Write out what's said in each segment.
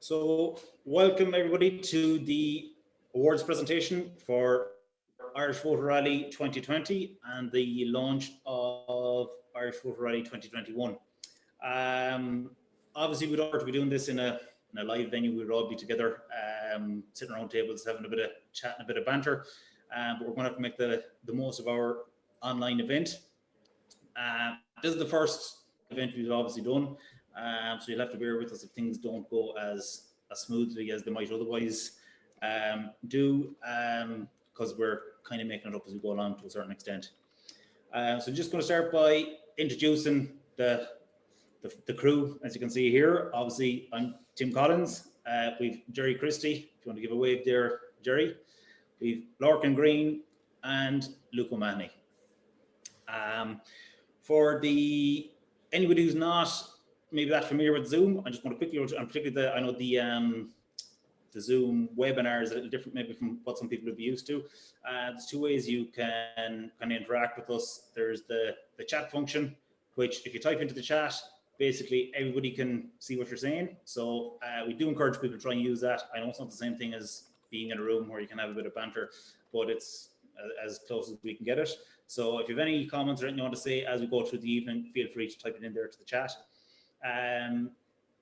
So welcome everybody to the awards presentation for Irish Photo Rally 2020 and the launch of Irish Photo Rally 2021. Obviously we'd love to be doing this in a live venue. We'd all be together, sitting around tables, having a bit of chat and a bit of banter. But we're going to have to make the most of our online event. This is the first event we've obviously done. So you'll have to bear with us if things don't go as smoothly as they might otherwise do, because we're kind of making it up as we go along to a certain extent. So just going to start by introducing the crew. As you can see here, obviously I'm Tim Collins. We've Jerry Christie, if you want to give a wave there, Jerry. We've Lorcan Green and Luke O'Mahony. For anybody who's not maybe that familiar with Zoom, I just want to quickly, and particularly I know the Zoom webinar is a little different maybe from what some people would be used to. There's two ways you can kind of interact with us. There's the chat function, which if you type into the chat, basically everybody can see what you're saying. So we do encourage people to try and use that. I know it's not the same thing as being in a room where you can have a bit of banter, but it's as close as we can get it. So if you have any comments or anything you want to say as we go through the evening, feel free to type it in there to the chat.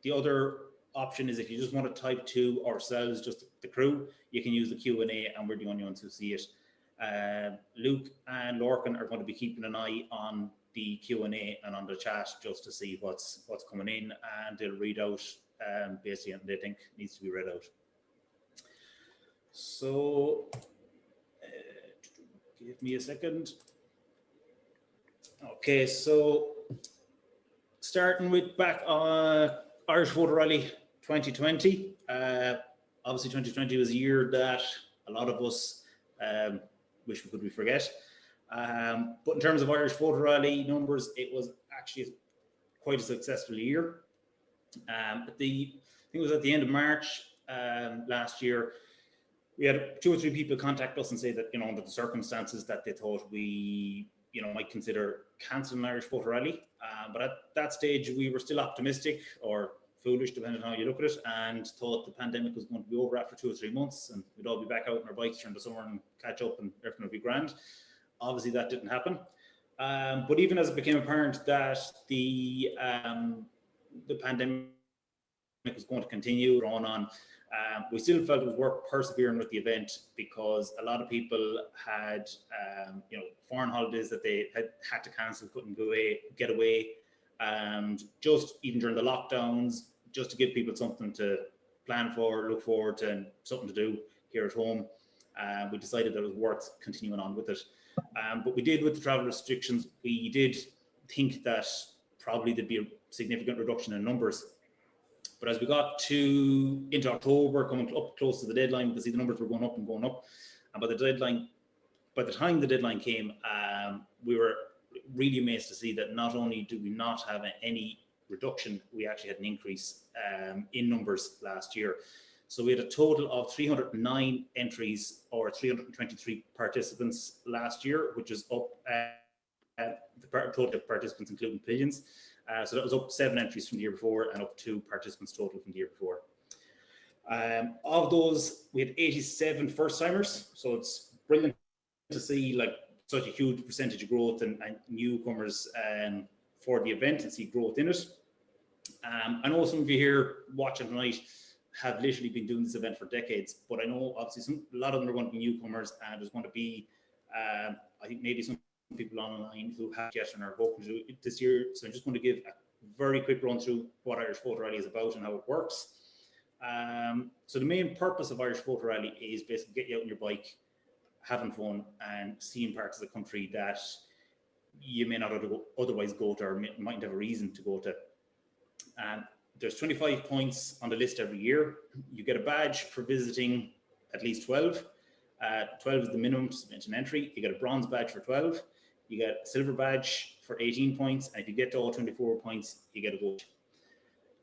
The other option is if you just want to type to ourselves, just the crew, you can use the Q&A and we're the only ones who see it. Luke and Lorcan are going to be keeping an eye on the Q&A and on the chat just to see what's coming in, and they'll read out basically what they think needs to be read out. So give me a second. Okay, so starting with back on Irish Photo Rally 2020. Obviously 2020 was a year that a lot of us wish we could forget. But in terms of Irish Photo Rally numbers, it was actually quite a successful year. I think it was at the end of March last year, we had 2 or 3 people contact us and say that, under the circumstances that they thought we, might consider cancelling Irish Photo Rally. But at that stage, we were still optimistic or foolish, depending on how you look at it, and thought the pandemic was going to be over after 2 or 3 months and we'd all be back out on our bikes during the summer and catch up and everything would be grand. Obviously, that didn't happen. But even as it became apparent that the pandemic was going to continue on, we still felt it was worth persevering with the event, because a lot of people had, foreign holidays that they had to cancel, couldn't get away, and just even during the lockdowns, just to give people something to plan for, look forward to, and something to do here at home, we decided that it was worth continuing on with it. But we did, with the travel restrictions, we did think that probably there'd be a significant reduction in numbers. But as we got into October, coming up close to the deadline, we could see the numbers were going up and going up. And by the time the deadline came, we were really amazed to see that not only do we not have any reduction, we actually had an increase in numbers last year. So we had a total of 309 entries, or 323 participants last year, which is up the total of participants including pillions. So that was up 7 entries from the year before and up 2 participants total from the year before. Of those, we had 87 first-timers. So it's brilliant to see such a huge percentage of growth and newcomers for the event, and see growth in it. I know some of you here watching tonight have literally been doing this event for decades, but I know obviously a lot of them are going to be newcomers, and there's going to be, I think maybe some people online who have yet and are hoping to do it this year. So I'm just going to give a very quick run through what Irish Photo Rally is about and how it works. So the main purpose of Irish Photo Rally is basically get you out on your bike, having fun, and seeing parts of the country that you may not otherwise go to, or mightn't have a reason to go to. There's 25 points on the list every year. You get a badge for visiting at least 12. 12 is the minimum to submit an entry. You get a bronze badge for 12. You get a silver badge for 18 points. And if you get to all 24 points, you get a gold.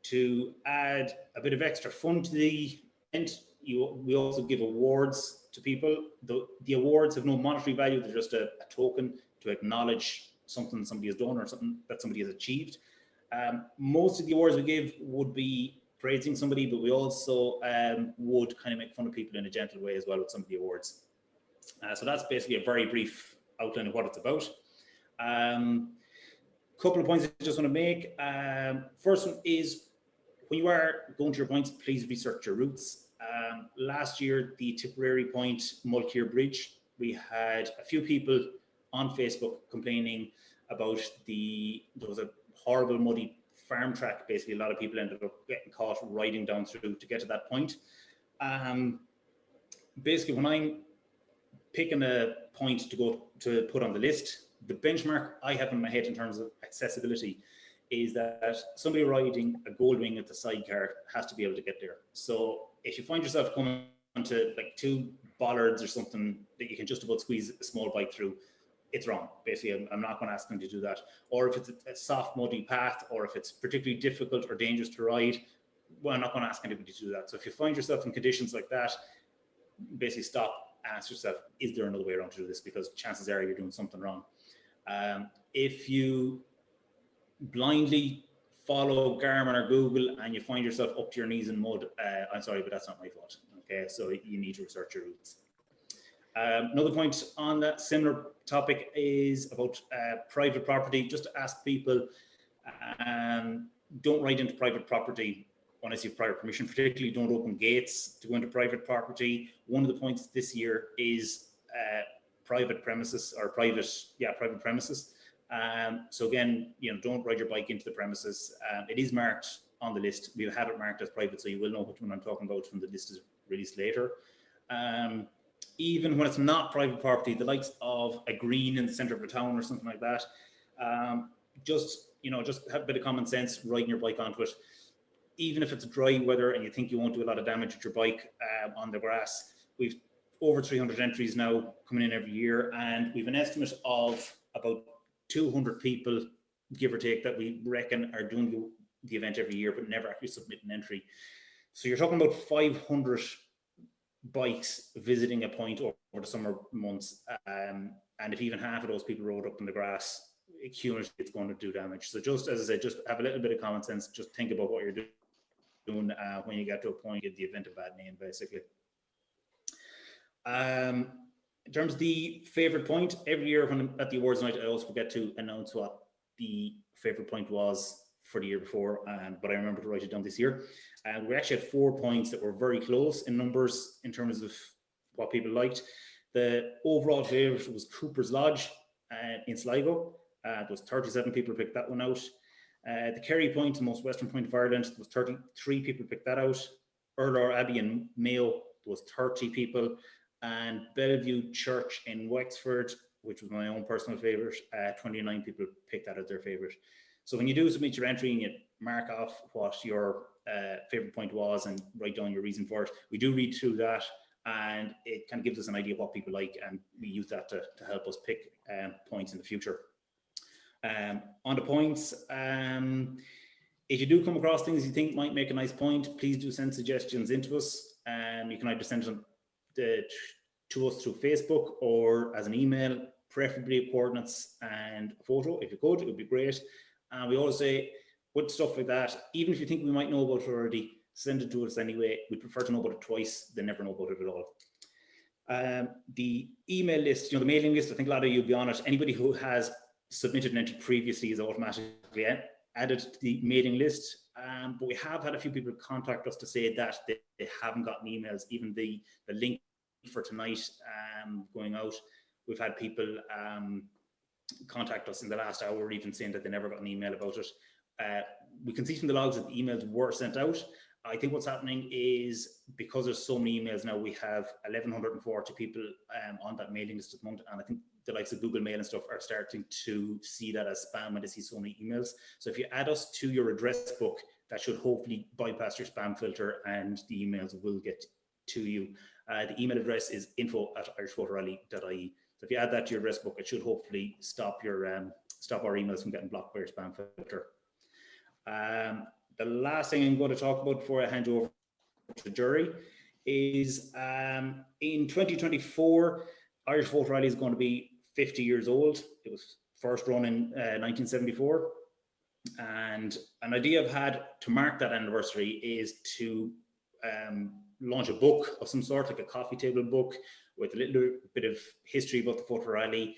To add a bit of extra fun to the event, we also give awards to people. The awards have no monetary value. They're just a token to acknowledge something somebody has done or something that somebody has achieved. Most of the awards we give would be praising somebody, but we also would kind of make fun of people in a gentle way as well with some of the awards. So that's basically a very brief outline of what it's about. Couple of points I just want to make. First one is, when you are going to your points, please research your routes. Last year, the Tipperary Point Mulcair Bridge, we had a few people on Facebook complaining about there was a horrible muddy farm track. Basically, a lot of people ended up getting caught riding down through to get to that point. Basically, when I'm picking a point to go to put on the list, the benchmark I have in my head in terms of accessibility is that somebody riding a gold wing at the sidecar has to be able to get there. So if you find yourself coming onto like two bollards or something that you can just about squeeze a small bike through, it's wrong. Basically, I'm not going to ask them to do that. Or if it's a soft, muddy path, or if it's particularly difficult or dangerous to ride, well, I'm not going to ask anybody to do that. So if you find yourself in conditions like that, basically stop, ask yourself, is there another way around to do this? Because chances are you're doing something wrong. If you blindly follow Garmin or Google and you find yourself up to your knees in mud, I'm sorry, but that's not my fault. Okay, so you need to research your routes. Another point on that similar topic is about private property. Just to ask people, don't ride into private property unless you have prior permission. Particularly, don't open gates to go into private property. One of the points this year is private premises or private premises. So again, don't ride your bike into the premises. It is marked on the list. We have it marked as private, so you will know which one I'm talking about when the list is released later. Even when it's not private property, the likes of a green in the center of a town or something like that, just have a bit of common sense riding your bike onto it. Even if it's dry weather and you think you won't do a lot of damage with your bike on the grass, we've over 300 entries now coming in every year, and we've an estimate of about 200 people, give or take, that we reckon are doing the event every year but never actually submit an entry. So you're talking about 500 bikes visiting a point over the summer months, and if even half of those people rode up in the grass, cumulatively it's going to do damage. So just as I said, just have a little bit of common sense. Just think about what you're doing when you get to a point, give the event a bad name, basically. In terms of the favorite point, every year when I'm at the awards night, I always forget to announce what the favorite point was for the year before, but I remember to write it down this year. We actually had 4 points that were very close in numbers in terms of what people liked. The overall favorite was Cooper's Lodge in Sligo. There was 37 people picked that one out. The Kerry Point, the most western point of Ireland, there was 33 people picked that out. Erlor Abbey in Mayo, there was 30 people. And Bellevue Church in Wexford, which was my own personal favourite, 29 people picked that as their favourite. So when you do submit your entry and you mark off what your favourite point was and write down your reason for it, we do read through that, and it kind of gives us an idea of what people like, and we use that to help us pick points in the future. On the points, if you do come across things you think might make a nice point, please do send suggestions into us. You can either send them to us through Facebook or as an email, preferably coordinates and a photo. If you could, it would be great. And we always say, with stuff like that, even if you think we might know about it already, send it to us anyway. We prefer to know about it twice than never know about it at all. The email list, the mailing list, I think a lot of you will be on it. Anybody who has submitted an entry previously is automatically added to the mailing list. But we have had a few people contact us to say that they haven't gotten emails, even the link for tonight going out. We've had people contact us in the last hour even saying that they never got an email about it. We can see from the logs that the emails were sent out. I think what's happening is, because there's so many emails now, we have 1,140 people on that mailing list at the moment, and I think the likes of Google Mail and stuff are starting to see that as spam when they see so many emails. So if you add us to your address book, that should hopefully bypass your spam filter and the emails will get to you. The email address is info@irishphotorally.ie. So if you add that to your address book, it should hopefully stop our emails from getting blocked by your spam filter. The last thing I'm going to talk about before I hand you over to the jury is in 2024, Irish Photo Rally is going to be 50 years old. It was first run in 1974. And an idea I've had to mark that anniversary is to launch a book of some sort, like a coffee table book with a little bit of history about the photo rally,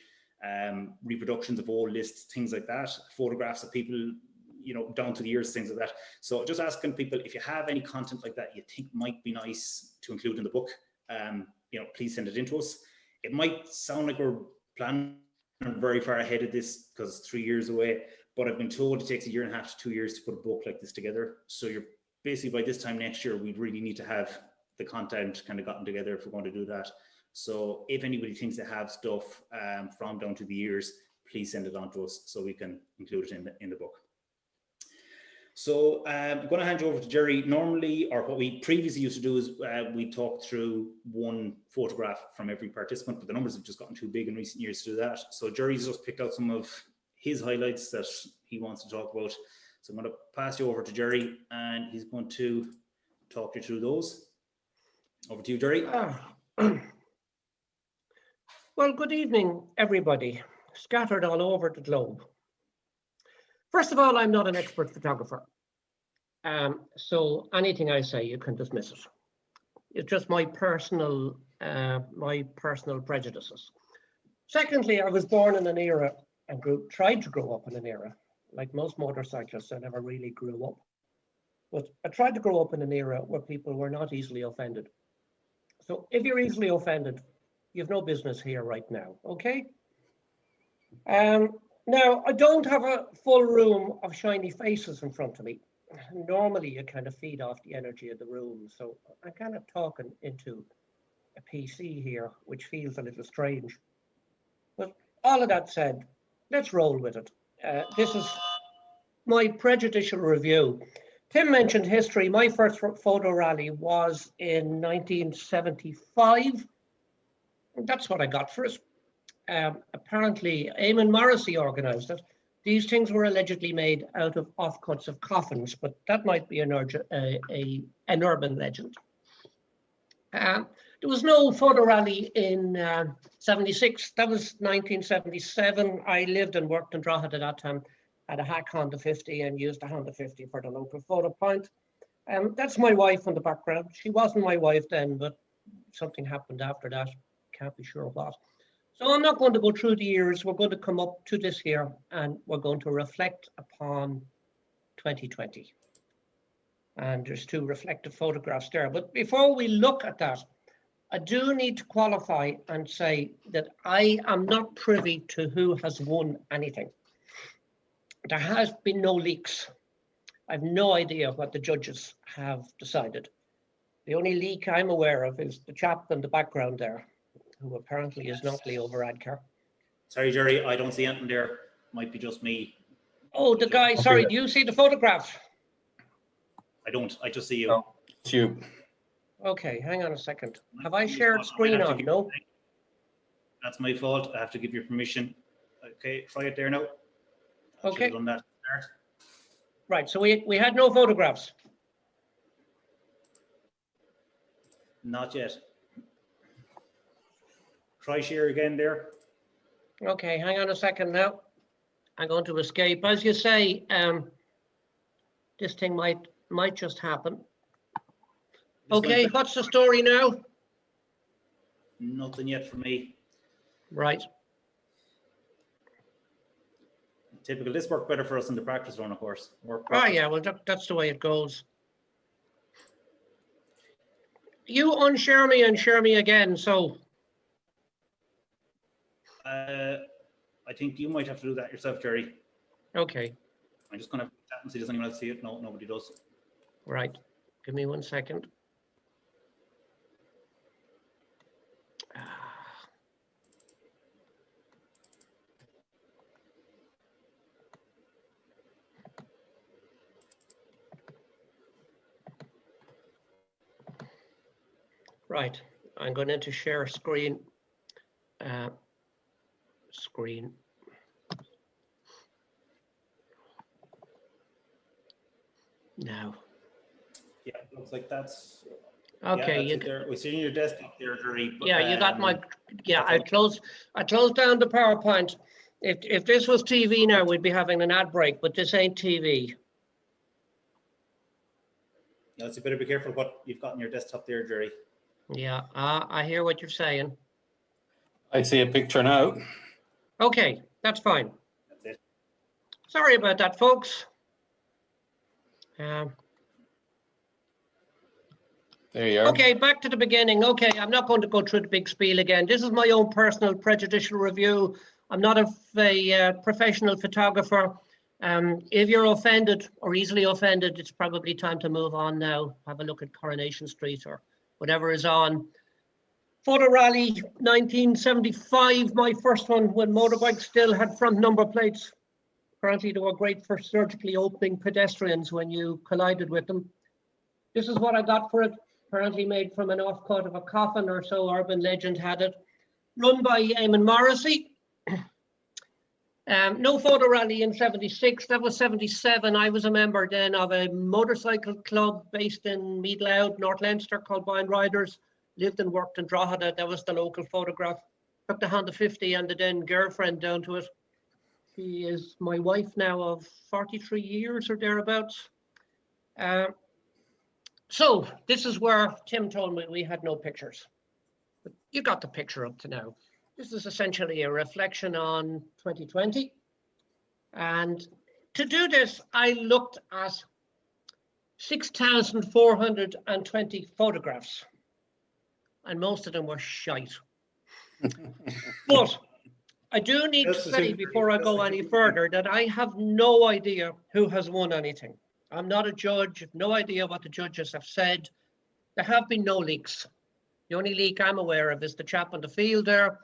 reproductions of old lists, things like that, photographs of people, you know, down to the years, things like that. So just asking people, if you have any content like that you think might be nice to include in the book, you know, please send it in to us. It might sound like we're planning very far ahead of this because it's 3 years away, but I've been told it takes 1.5 to 2 years to put a book like this together. So you're basically, by this time next year, we'd really need to have the content kind of gotten together if we're going to do that. So if anybody thinks they have stuff from down to the years, please send it on to us so we can include it in the book. So I'm going to hand you over to Jerry. Normally, or what we previously used to do is we talk through one photograph from every participant, but the numbers have just gotten too big in recent years to do that. So Jerry's just picked out some of his highlights that he wants to talk about. So I'm going to pass you over to Jerry, and he's going to talk you through those. Over to you, Jerry. Well, good evening, everybody, scattered all over the globe. First of all, I'm not an expert photographer. So anything I say, you can dismiss it. It's just my personal prejudices. Secondly, I was born in an era and tried to grow up in an era. Like most motorcyclists, I never really grew up. But I tried to grow up in an era where people were not easily offended. So if you're easily offended, you have no business here right now, okay? Now, I don't have a full room of shiny faces in front of me. Normally, you kind of feed off the energy of the room. So I'm kind of talking into a PC here, which feels a little strange. But all of that said, let's roll with it. This is my prejudicial review. Tim mentioned history. My first photo rally was in 1975. That's what I got for it. Apparently, Eamon Morrissey organised it. These things were allegedly made out of offcuts of coffins, but that might be an urban legend. There was no photo rally in 76. That was 1977. I lived and worked in Drogheda at that time. Had a hack Honda 50 and used a Honda 50 for the local photo point. That's my wife in the background. She wasn't my wife then, but something happened after that. Can't be sure what. So I'm not going to go through the years. We're going to come up to this here and we're going to reflect upon 2020. And there's 2 reflective photographs there. But before we look at that, I do need to qualify and say that I am not privy to who has won anything. There has been no leaks. I have no idea what the judges have decided. The only leak I'm aware of is the chap in the background there, who apparently is not Leo Varadkar. Sorry, Jerry, I don't see anything there. Might be just me. Oh, the guy, sorry, do you see the photograph? I don't, I just see you. No, it's you. Okay, hang on a second. Have I shared screen on? No? That's my fault. I have to give you permission. Okay, try it there now. Okay. Done that. Right, so we had no photographs. Not yet. Try share again there. Okay, hang on a second now. I'm going to escape. As you say, this thing might just happen. Okay, what's the story now? Nothing yet for me. Right. Typical. This worked better for us in the practice run, of course. Oh yeah, well that's the way it goes. You unshare me and share me again, so. I think you might have to do that yourself, Jerry. Okay. I'm just going to chat and see, does anyone else see it? No, nobody does. Right. Give me 1 second. Right. I'm going to share screen. Now. Yeah, looks like that's okay. Yeah, we're seeing your desktop there, Jerry. Yeah, you got my. Yeah, I closed down the PowerPoint. If this was TV now, we'd be having an ad break, but this ain't TV. No, so you better be careful what you've got on your desktop there, Jerry. Yeah, I hear what you're saying. I see a picture now. Okay, that's fine. That's it. Sorry about that, folks. There you are. Okay, back to the beginning. Okay, I'm not going to go through the big spiel again. This is my own personal prejudicial review. I'm not a professional photographer. If you're offended or easily offended, it's probably time to move on now. Have a look at Coronation Street or whatever is on. Photo Rally 1975, my first one, when motorbikes still had front number plates. Apparently they were great for surgically opening pedestrians when you collided with them. This is what I got for it. Apparently made from an offcut of a coffin or so, urban legend had it. Run by Eamon Morrissey. No photo rally in 76, that was 77. I was a member then of a motorcycle club based in Meadloud, North Leinster, called Bind Riders. Lived and worked in Drogheda, that was the local photograph. Took the Honda 50 and the then girlfriend down to it. She is my wife now of 43 years or thereabouts. So this is where Tim told me we had no pictures. But you got the picture up to now. This is essentially a reflection on 2020. And to do this, I looked at 6,420 photographs. And most of them were shite. But I do need to say before I go any further that I have no idea who has won anything. I'm not a judge, no idea what the judges have said. There have been no leaks. The only leak I'm aware of is the chap on the field there.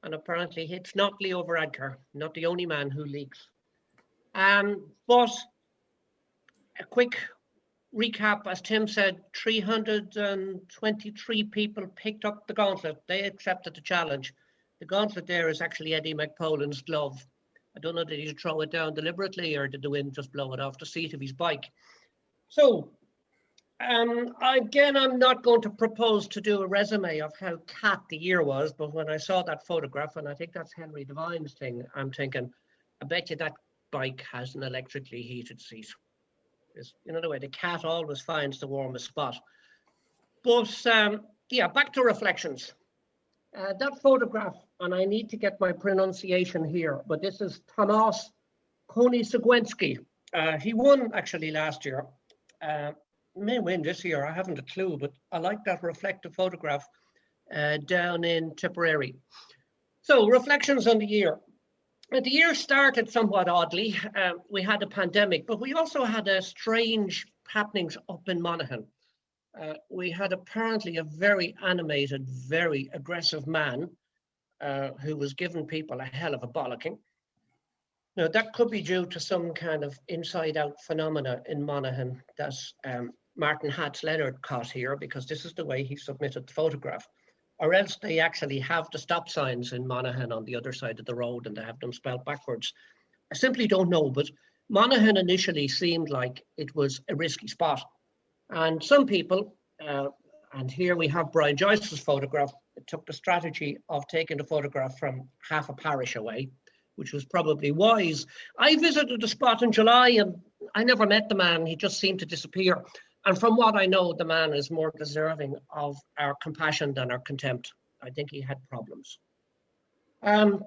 And apparently it's not Leo Varadkar, not the only man who leaks. But a quick recap, as Tim said, 323 people picked up the gauntlet. They accepted the challenge. The gauntlet there is actually Eddie McPoland's glove. I don't know, did he throw it down deliberately or did the wind just blow it off the seat of his bike? So, again, I'm not going to propose to do a resume of how cat the year was, but when I saw that photograph, and I think that's Henry Devine's thing, I'm thinking, I bet you that bike has an electrically heated seat. You know the way the cat always finds the warmest spot. But yeah, back to reflections. That photograph, and I need to get my pronunciation here, but this is Tomasz Konisegwenski. He won actually last year. May win this year, I haven't a clue, but I like that reflective photograph down in Tipperary. So reflections on the year. The year started somewhat oddly. We had a pandemic, but we also had a strange happenings up in Monaghan. We had apparently a very animated, very aggressive man who was giving people a hell of a bollocking. Now, that could be due to some kind of inside-out phenomena in Monaghan that Martin Hatch-Leonard caught here, because this is the way he submitted the photograph. Or else they actually have the stop signs in Monaghan on the other side of the road and they have them spelled backwards. I simply don't know, but Monaghan initially seemed like it was a risky spot. And some people, and here we have Brian Joyce's photograph, took the strategy of taking the photograph from half a parish away, which was probably wise. I visited the spot in July and I never met the man. He just seemed to disappear. And from what I know, the man is more deserving of our compassion than our contempt. I think he had problems.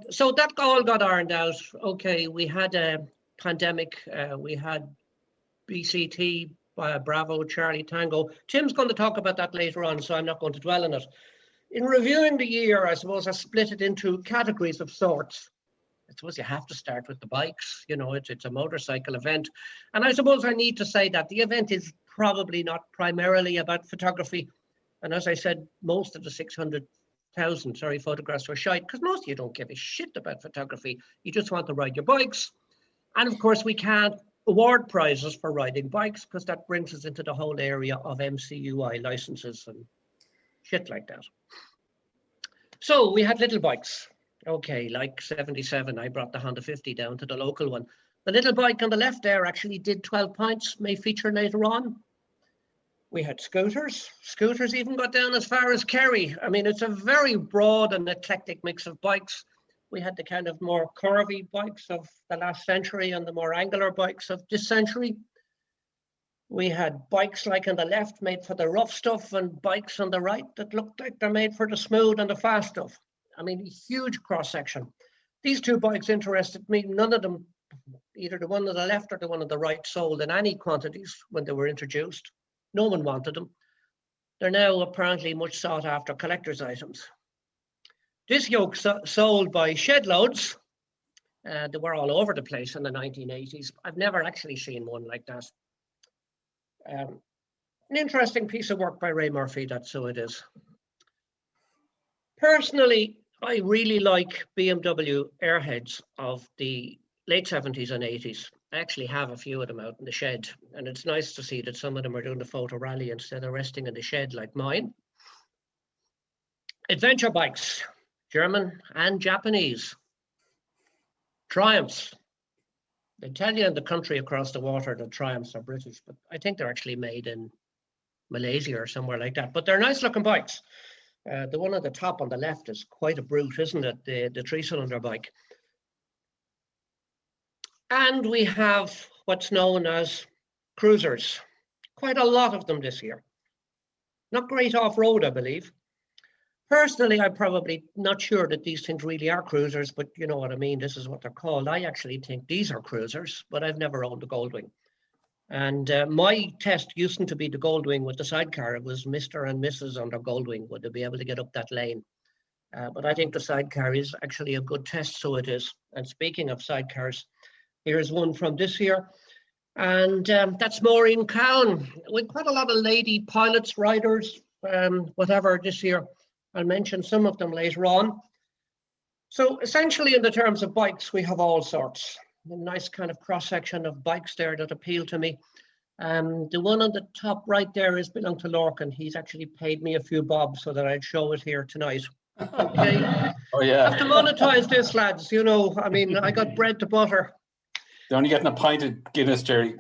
So that all got ironed out. Okay, we had a pandemic. We had BCT, Bravo, Charlie Tango. Tim's going to talk about that later on, so I'm not going to dwell on it. In reviewing the year, I suppose I split it into categories of sorts. I suppose you have to start with the bikes. You know, it's a motorcycle event. And I suppose I need to say that the event is probably not primarily about photography. And as I said, most of the 600,000 photographs were shite because most of you don't give a shit about photography. You just want to ride your bikes. And of course, we can't award prizes for riding bikes because that brings us into the whole area of MCUI licenses and shit like that. So we had little bikes. Okay, like 77, I brought the Honda 50 down to the local one. The little bike on the left there actually did 12 points, may feature later on. We had scooters. Scooters even got down as far as Kerry. I mean, it's a very broad and eclectic mix of bikes. We had the kind of more curvy bikes of the last century and the more angular bikes of this century. We had bikes like on the left made for the rough stuff and bikes on the right that looked like they're made for the smooth and the fast stuff. I mean, a huge cross section. These two bikes interested me. None of them, either the one on the left or the one on the right, sold in any quantities when they were introduced. No one wanted them. They're now apparently much sought after collector's items. This yoke sold by shed loads. They were all over the place in the 1980s. I've never actually seen one like that. An interesting piece of work by Ray Murphy, that's who it is. Personally, I really like BMW airheads of the late 70s and 80s. I actually have a few of them out in the shed, and it's nice to see that some of them are doing the photo rally instead of resting in the shed like mine. Adventure bikes, German and Japanese. Triumphs. They tell you in the country across the water that Triumphs are British, but I think they're actually made in Malaysia or somewhere like that. But they're nice looking bikes. The one at the top on the left is quite a brute, isn't it? The three-cylinder bike. And we have what's known as cruisers. Quite a lot of them this year. Not great off-road, I believe. Personally, I'm probably not sure that these things really are cruisers, but you know what I mean. This is what they're called. I actually think these are cruisers, but I've never owned a Goldwing. And my test used to be the Goldwing with the sidecar. It was Mr. and Mrs. on their Goldwing. Would they be able to get up that lane? But I think the sidecar is actually a good test, so it is. And speaking of sidecars, here's one from this year. And that's Maureen Cowan. With quite a lot of lady pilots, riders, whatever this year. I'll mention some of them later on. So essentially in the terms of bikes, we have all sorts. A nice kind of cross-section of bikes there that appeal to me. The one on the top right there is belong to Lorcan. He's actually paid me a few bob so that I'd show it here tonight. Okay. Oh yeah. Have to monetize this, lads. You know, I mean, I got bread to butter. They're only getting a pint of Guinness, Jerry.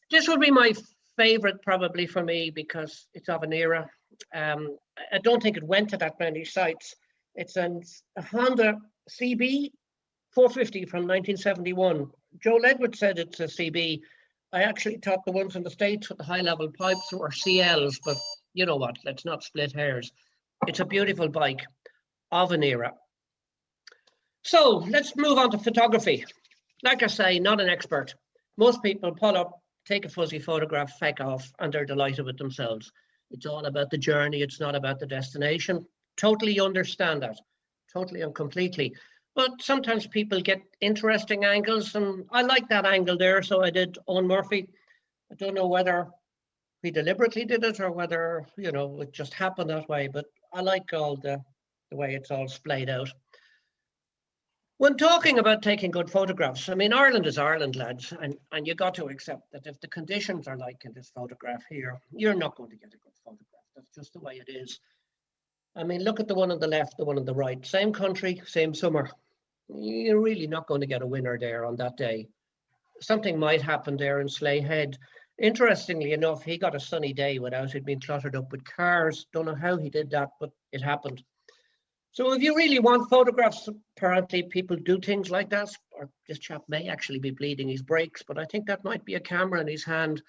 This would be my favorite probably for me because it's of an era. I don't think it went to that many sites. It's a Honda CB 450 from 1971. Joel Edwards said it's a CB. I actually thought the ones in the States with the high level pipes were CLs, but you know what, let's not split hairs. It's a beautiful bike of an era. So let's move on to photography. Like I say, not an expert. Most people pull up, take a fuzzy photograph, feck off, and they're delighted with themselves. It's all about the journey. It's not about the destination. Totally understand that, totally and completely. But sometimes people get interesting angles, and I like that angle there, so I did Owen Murphy. I don't know whether he deliberately did it or whether, you know, it just happened that way, but I like all the way it's all splayed out. When talking about taking good photographs, I mean, Ireland is Ireland, lads, and you got to accept that if the conditions are like in this photograph here, you're not going to get a good photograph. That's just the way it is. I mean, look at the one on the left, the one on the right. Same country, same summer. You're really not going to get a winner there on that day. Something might happen there in Slayhead. Interestingly enough, he got a sunny day without it being cluttered up with cars. Don't know how he did that, but it happened. So if you really want photographs, apparently people do things like that, or this chap may actually be bleeding his brakes, but I think that might be a camera in his hand.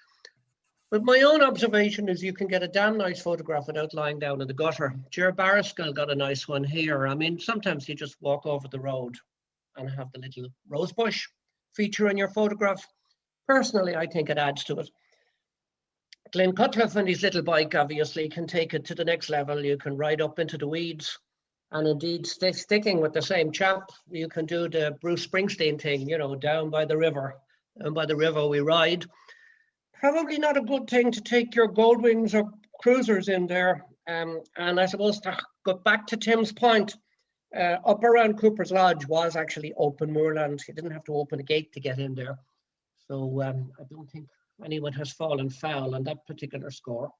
But my own observation is you can get a damn nice photograph without lying down in the gutter. Ger Barriskell got a nice one here. I mean, sometimes you just walk over the road and have the little rose bush feature in your photograph. Personally, I think it adds to it. Glenn Cutcliffe and his little bike obviously can take it to the next level. You can ride up into the weeds. And indeed, sticking with the same chap, you can do the Bruce Springsteen thing, you know, down by the river. And by the river we ride. Probably not a good thing to take your Goldwings or cruisers in there. And I suppose to go back to Tim's point, up around Cooper's Lodge was actually open moorland. You didn't have to open a gate to get in there. So I don't think anyone has fallen foul on that particular score.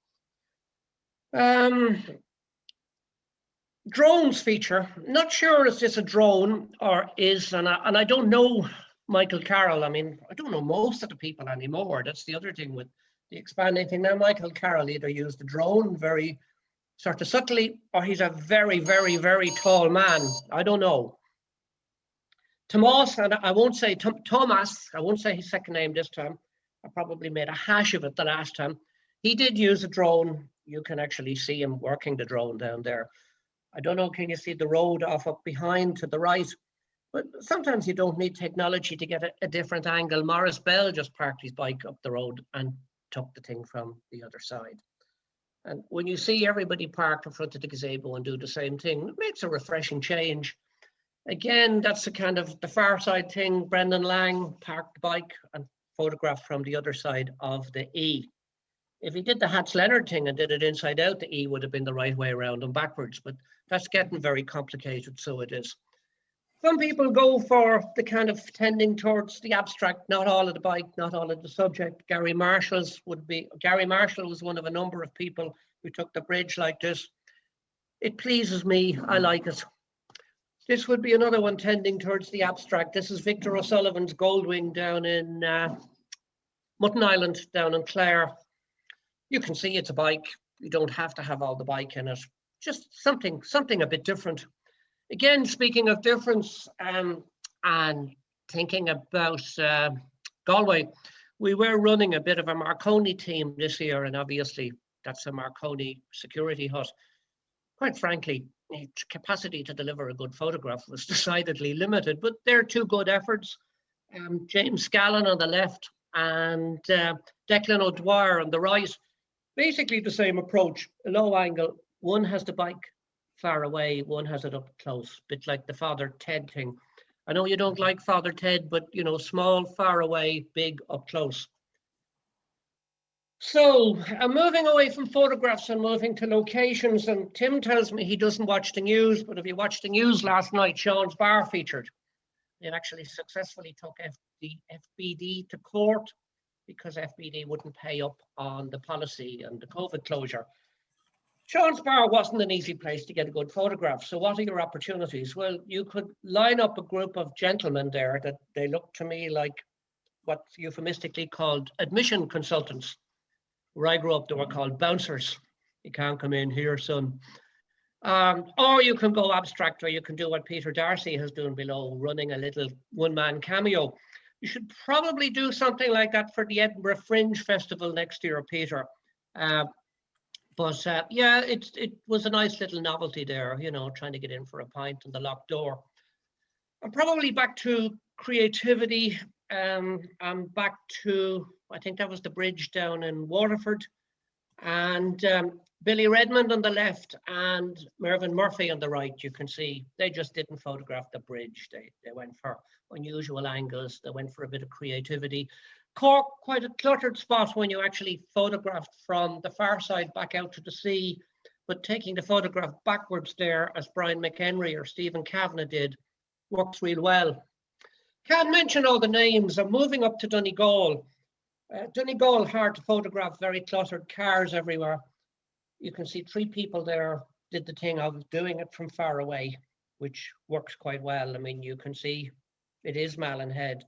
Drones feature. Not sure is this a drone or is, and I don't know Michael Carroll. I mean, I don't know most of the people anymore. That's the other thing with the expanding thing. Now, Michael Carroll either used a drone, very sort of subtly, or he's a very, very, very tall man. I don't know. Tomas, and I won't say Thomas, I won't say his second name this time. I probably made a hash of it the last time. He did use a drone. You can actually see him working the drone down there. I don't know, can you see the road off up behind to the right? But sometimes you don't need technology to get a different angle. Morris Bell just parked his bike up the road and took the thing from the other side. And when you see everybody parked in front of the gazebo and do the same thing, it makes a refreshing change. Again, that's the kind of the far side thing. Brendan Lang parked the bike and photographed from the other side of the E. If he did the Hats Leonard thing and did it inside out, the E would have been the right way around and backwards, but that's getting very complicated, so it is. Some people go for the kind of tending towards the abstract, not all of the bike, not all of the subject. Gary Marshall was one of a number of people who took the bridge like this. It pleases me, I like it. This would be another one tending towards the abstract. This is Victor O'Sullivan's Goldwing down in Mutton Island, down in Clare. You can see it's a bike. You don't have to have all the bike in it. Just something a bit different. Again, speaking of difference and thinking about Galway, we were running a bit of a Marconi team this year, and obviously that's a Marconi security hut. Quite frankly, its capacity to deliver a good photograph was decidedly limited, but they're two good efforts. James Scallon on the left and Declan O'Dwyer on the right. Basically the same approach, a low angle. One has the bike far away, one has it up close, a bit like the Father Ted thing. I know you don't like Father Ted, but you know, small, far away, big, up close. So I'm moving away from photographs and moving to locations, and Tim tells me he doesn't watch the news, but if you watched the news last night, Sean's Bar featured. It actually successfully took the FBD to court because FBD wouldn't pay up on the policy and the COVID closure. Sean's Bar wasn't an easy place to get a good photograph. So what are your opportunities? Well, you could line up a group of gentlemen there that they look to me like what's euphemistically called admission consultants. Where I grew up, they were called bouncers. You can't come in here, son. Or you can go abstract, or you can do what Peter Darcy has done below, running a little one-man cameo. You should probably do something like that for the Edinburgh Fringe Festival next year, Peter. Yeah, it was a nice little novelty there, you know, trying to get in for a pint in the locked door. I'm probably back to creativity. I'm back to, I think that was the bridge down in Waterford, and Billy Redmond on the left and Mervyn Murphy on the right. You can see they just didn't photograph the bridge. They went for unusual angles. They went for a bit of creativity. Cork, quite a cluttered spot when you actually photographed from the far side back out to the sea, but taking the photograph backwards there, as Brian McHenry or Stephen Kavanagh did, works real well. Can't mention all the names. I'm moving up to Donegal. Donegal, hard to photograph, very cluttered, cars everywhere. You can see three people there did the thing of doing it from far away, which works quite well. I mean, you can see it is Malin Head,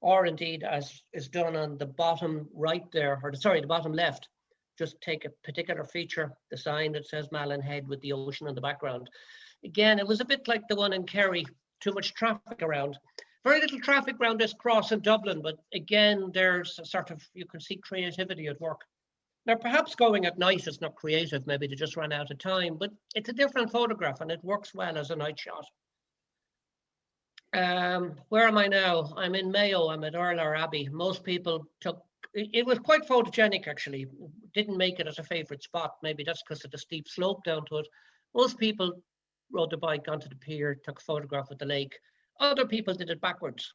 or indeed as is done on the bottom right there, or sorry, the bottom left. Just take a particular feature, the sign that says Malin Head with the ocean in the background. Again, it was a bit like the one in Kerry, too much traffic around. Very little traffic around this cross in Dublin, but again, there's a sort of, you can see creativity at work. Now, perhaps going at night is not creative, maybe they just ran out of time, but it's a different photograph and it works well as a night shot. Where am I now? I'm in Mayo, I'm at Urlar Abbey. Most people took, it was quite photogenic actually, didn't make it as a favorite spot. Maybe that's because of the steep slope down to it. Most people rode the bike onto the pier, took a photograph of the lake. Other people did it backwards,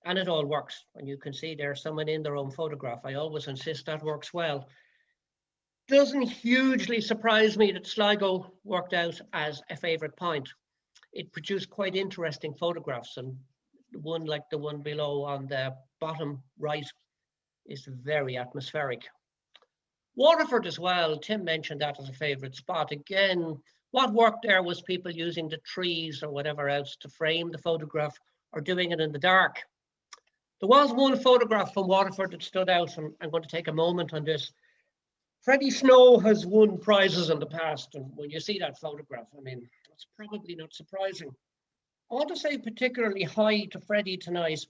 and it all works. And you can see there's someone in their own photograph. I always insist that works well. Doesn't hugely surprise me that Sligo worked out as a favorite point. It produced quite interesting photographs, and one like the one below on the bottom right is very atmospheric. Waterford as well, Tim mentioned that as a favorite spot. Again, what worked there was people using the trees or whatever else to frame the photograph or doing it in the dark. There was one photograph from Waterford that stood out, and I'm going to take a moment on this. Freddie Snow has won prizes in the past, and when you see that photograph, I mean, it's probably not surprising. I want to say particularly hi to Freddie tonight.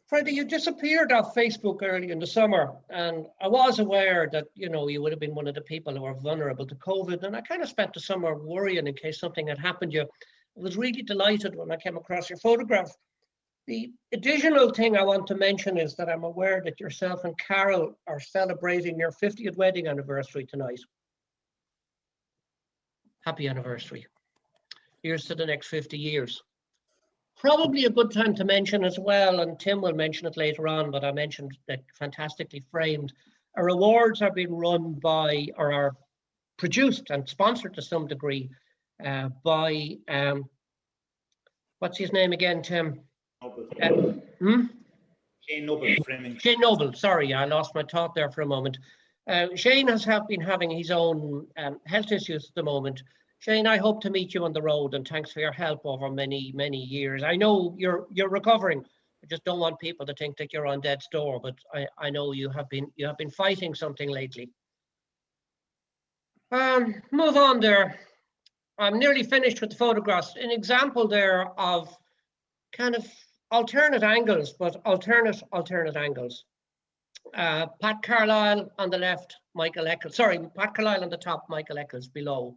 Freddie, you disappeared off Facebook early in the summer, and I was aware that, you know, you would have been one of the people who were vulnerable to COVID, and I kind of spent the summer worrying in case something had happened to you. I was really delighted when I came across your photograph. The additional thing I want to mention is that I'm aware that yourself and Carol are celebrating your 50th wedding anniversary tonight. Happy anniversary. Here's to the next 50 years. Probably a good time to mention as well, and Tim will mention it later on, but I mentioned that Fantastically Framed. Our awards are being run by, or are produced and sponsored to some degree by, what's his name again, Tim? Shane Noble, framing. Shane Noble, sorry, I lost my thought there for a moment. Shane has been having his own health issues at the moment. Shane, I hope to meet you on the road, and thanks for your help over many, many years. I know you're recovering. I just don't want people to think that you're on death's door, but I know you have been fighting something lately. Move on there. I'm nearly finished with the photographs. An example there of kind of alternate angles, but alternate angles. Pat Carlisle on the left, Michael Eccles. Sorry, Pat Carlisle on the top, Michael Eccles below.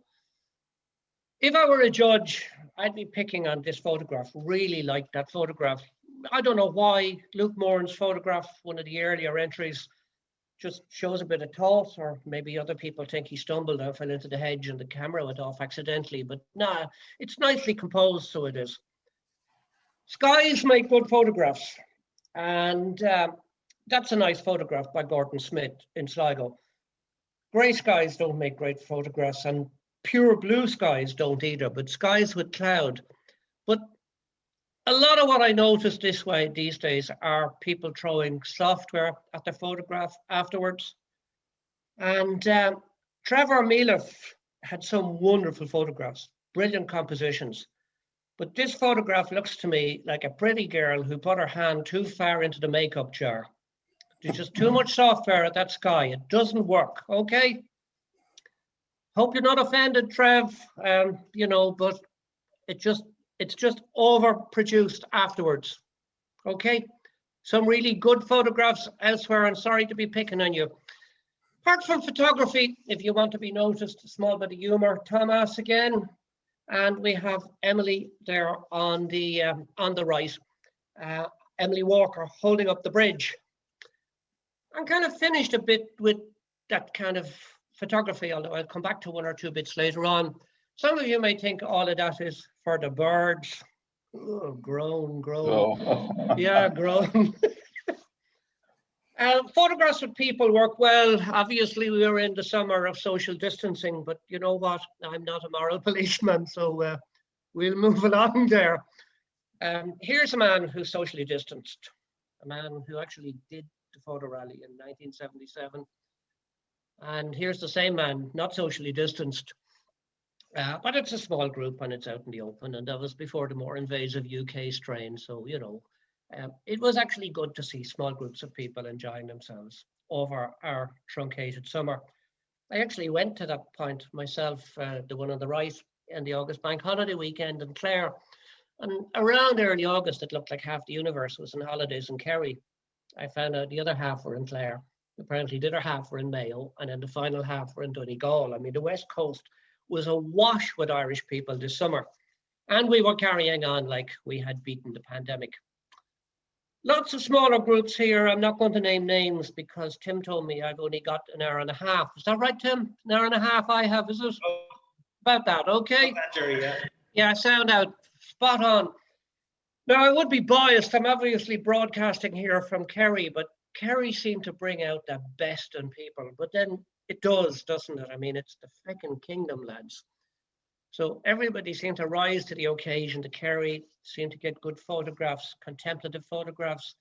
If I were a judge, I'd be picking on this photograph. Really like that photograph. I don't know why. Luke Moran's photograph, one of the earlier entries, just shows a bit of thought, or maybe other people think he stumbled and fell into the hedge and the camera went off accidentally, but nah, it's nicely composed, so it is. Skies make good photographs, and that's a nice photograph by Gordon Smith in Sligo. Grey skies don't make great photographs, and pure blue skies don't either, but skies with cloud. But a lot of what I notice these days are people throwing software at their photograph afterwards. And Trevor Mealiff had some wonderful photographs, brilliant compositions. But this photograph looks to me like a pretty girl who put her hand too far into the makeup jar. There's just too much software at that sky. It doesn't work, okay? Hope you're not offended, Trev, you know, but it's just overproduced afterwards, okay? Some really good photographs elsewhere, and sorry to be picking on you. Apart from photography, if you want to be noticed, a small bit of humor, Thomas again, and we have Emily there on the right, Emily Walker holding up the bridge. I'm kind of finished a bit with that kind of photography, although I'll come back to one or two bits later on. Some of you may think all of that is for the birds. Oh, groan. Oh. Yeah, groan. Photographs with people work well. Obviously, we are in the summer of social distancing, but you know what? I'm not a moral policeman, so we'll move along there. Here's a man who's socially distanced, a man who actually did the photo rally in 1977. And here's the same man, not socially distanced, but it's a small group and it's out in the open. And that was before the more invasive UK strain. So, you know, it was actually good to see small groups of people enjoying themselves over our truncated summer. I actually went to that point myself, the one on the right, in the August bank holiday weekend in Clare. And around early August, it looked like half the universe was on holidays in Kerry. I found out the other half were in Clare. Apparently the other half were in Mayo, and then the final half were in Donegal. I mean, the West Coast was awash with Irish people this summer. And we were carrying on like we had beaten the pandemic. Lots of smaller groups here. I'm not going to name names because Tim told me I've only got an hour and a half. Is that right, Tim? An hour and a half I have, is it? About that, okay? Yeah, sound out spot on. Now, I would be biased. I'm obviously broadcasting here from Kerry, but Kerry seemed to bring out the best in people. But then it does, doesn't it? I mean, it's the freaking kingdom, lads. So everybody seemed to rise to the occasion. The Kerry seemed to get good photographs, contemplative photographs.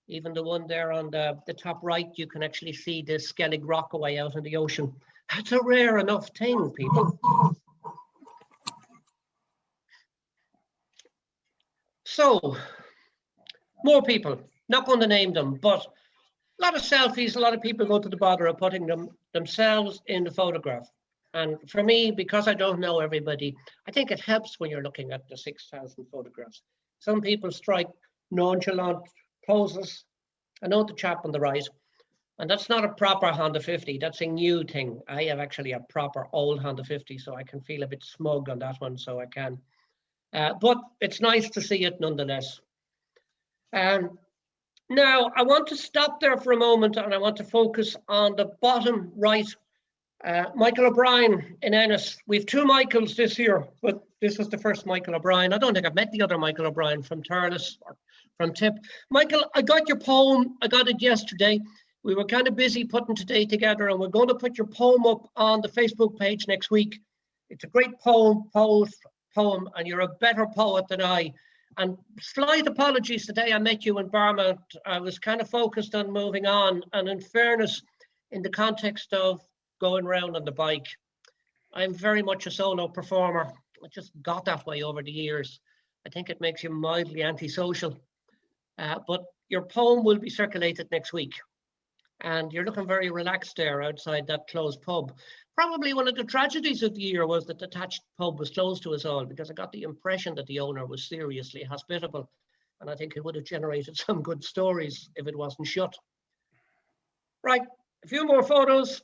Even the one there on the top right, you can actually see the Skellig Rockaway out in the ocean. That's a rare enough thing, people. So, more people, not going to name them, but A lot of selfies, a lot of people go to the bother of putting themselves in the photograph. And for me, because I don't know everybody, I think it helps when you're looking at the 6,000 photographs. Some people strike nonchalant poses. I know the chap on the right, and that's not a proper Honda 50. That's a new thing. I have actually a proper old Honda 50, so I can feel a bit smug on that one, so I can. But it's nice to see it nonetheless. Now, I want to stop there for a moment, and I want to focus on the bottom right. Michael O'Brien in Ennis. We have two Michaels this year, but this was the first Michael O'Brien. I don't think I've met the other Michael O'Brien from Thurles or from Tip. Michael, I got your poem. I got it yesterday. We were kind of busy putting today together, and we're going to put your poem up on the Facebook page next week. It's a great poem, and you're a better poet than I. And slight apologies today, I met you in Burma. I was kind of focused on moving on, and in fairness, in the context of going around on the bike, I'm very much a solo performer. I just got that way over the years. I think it makes you mildly antisocial. But your poem will be circulated next week. And you're looking very relaxed there outside that closed pub. Probably one of the tragedies of the year was that the Thatched pub was closed to us all, because I got the impression that the owner was seriously hospitable. And I think it would have generated some good stories if it wasn't shut. Right, a few more photos.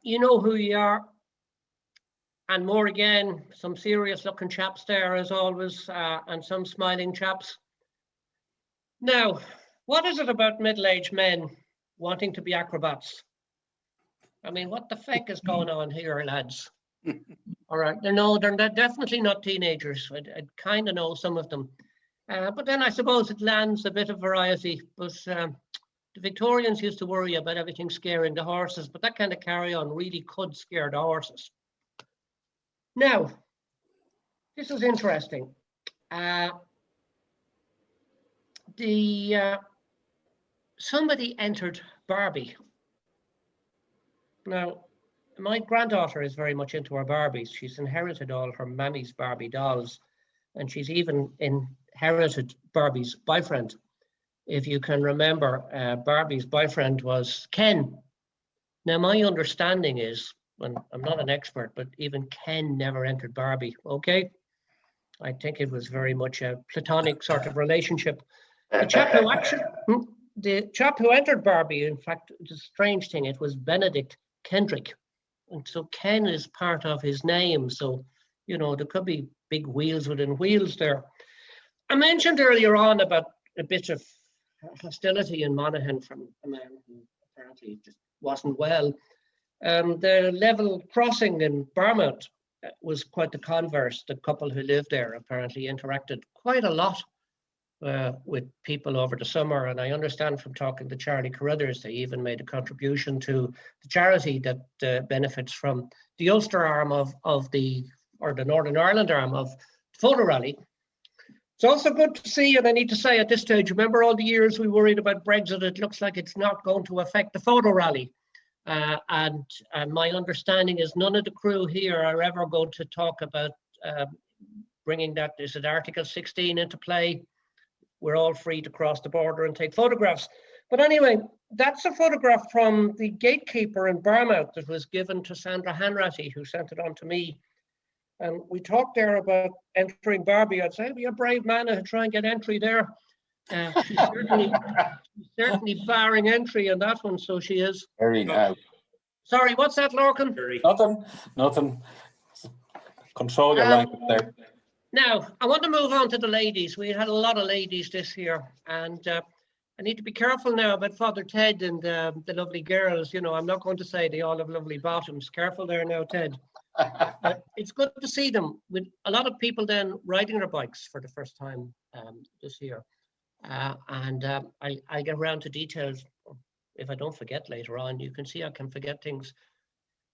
You know who you are. And more again, some serious looking chaps there as always, and some smiling chaps. Now, what is it about middle-aged men wanting to be acrobats? I mean, what the feck is going on here, lads? All right, they're definitely not teenagers. I kind of know some of them. But then I suppose it lands a bit of variety. But the Victorians used to worry about everything scaring the horses, but that kind of carry on really could scare the horses. Now, this is interesting. Somebody entered Barbie. Now, my granddaughter is very much into her Barbies. She's inherited all her mammy's Barbie dolls, and she's even inherited Barbie's boyfriend. If you can remember, Barbie's boyfriend was Ken. Now, my understanding is, and I'm not an expert, but even Ken never entered Barbie, okay? I think it was very much a platonic sort of relationship. The chap who entered Barbie, in fact, it's a strange thing, it was Benedict Kendrick. And so Ken is part of his name. So, you know, there could be big wheels within wheels there. I mentioned earlier on about a bit of hostility in Monaghan from a man who apparently just wasn't well. The level crossing in Barmouth was quite the converse. The couple who lived there apparently interacted quite a lot with people over the summer. And I understand from talking to Charlie Carruthers, they even made a contribution to the charity that benefits from the Ulster arm of the Northern Ireland arm of the photo rally. It's also good to see, and I need to say at this stage, remember all the years we worried about Brexit, it looks like it's not going to affect the photo rally. And my understanding is none of the crew here are ever going to talk about bringing that, is it Article 16 into play? We're all free to cross the border and take photographs. But anyway, that's a photograph from the gatekeeper in Barmouth that was given to Sandra Hanratty, who sent it on to me. And we talked there about entering Barbie. I'd say, be a brave man to try and get entry there. She's certainly barring entry in that one, so she is. Very now. Sorry, what's that, Lorcan? Nothing. Control your language there. Now, I want to move on to the ladies. We had a lot of ladies this year, and I need to be careful now about Father Ted and the lovely girls. You know, I'm not going to say they all have lovely bottoms. Careful there now, Ted. It's good to see them with a lot of people then riding their bikes for the first time this year. I'll get around to details if I don't forget later on. You can see I can forget things.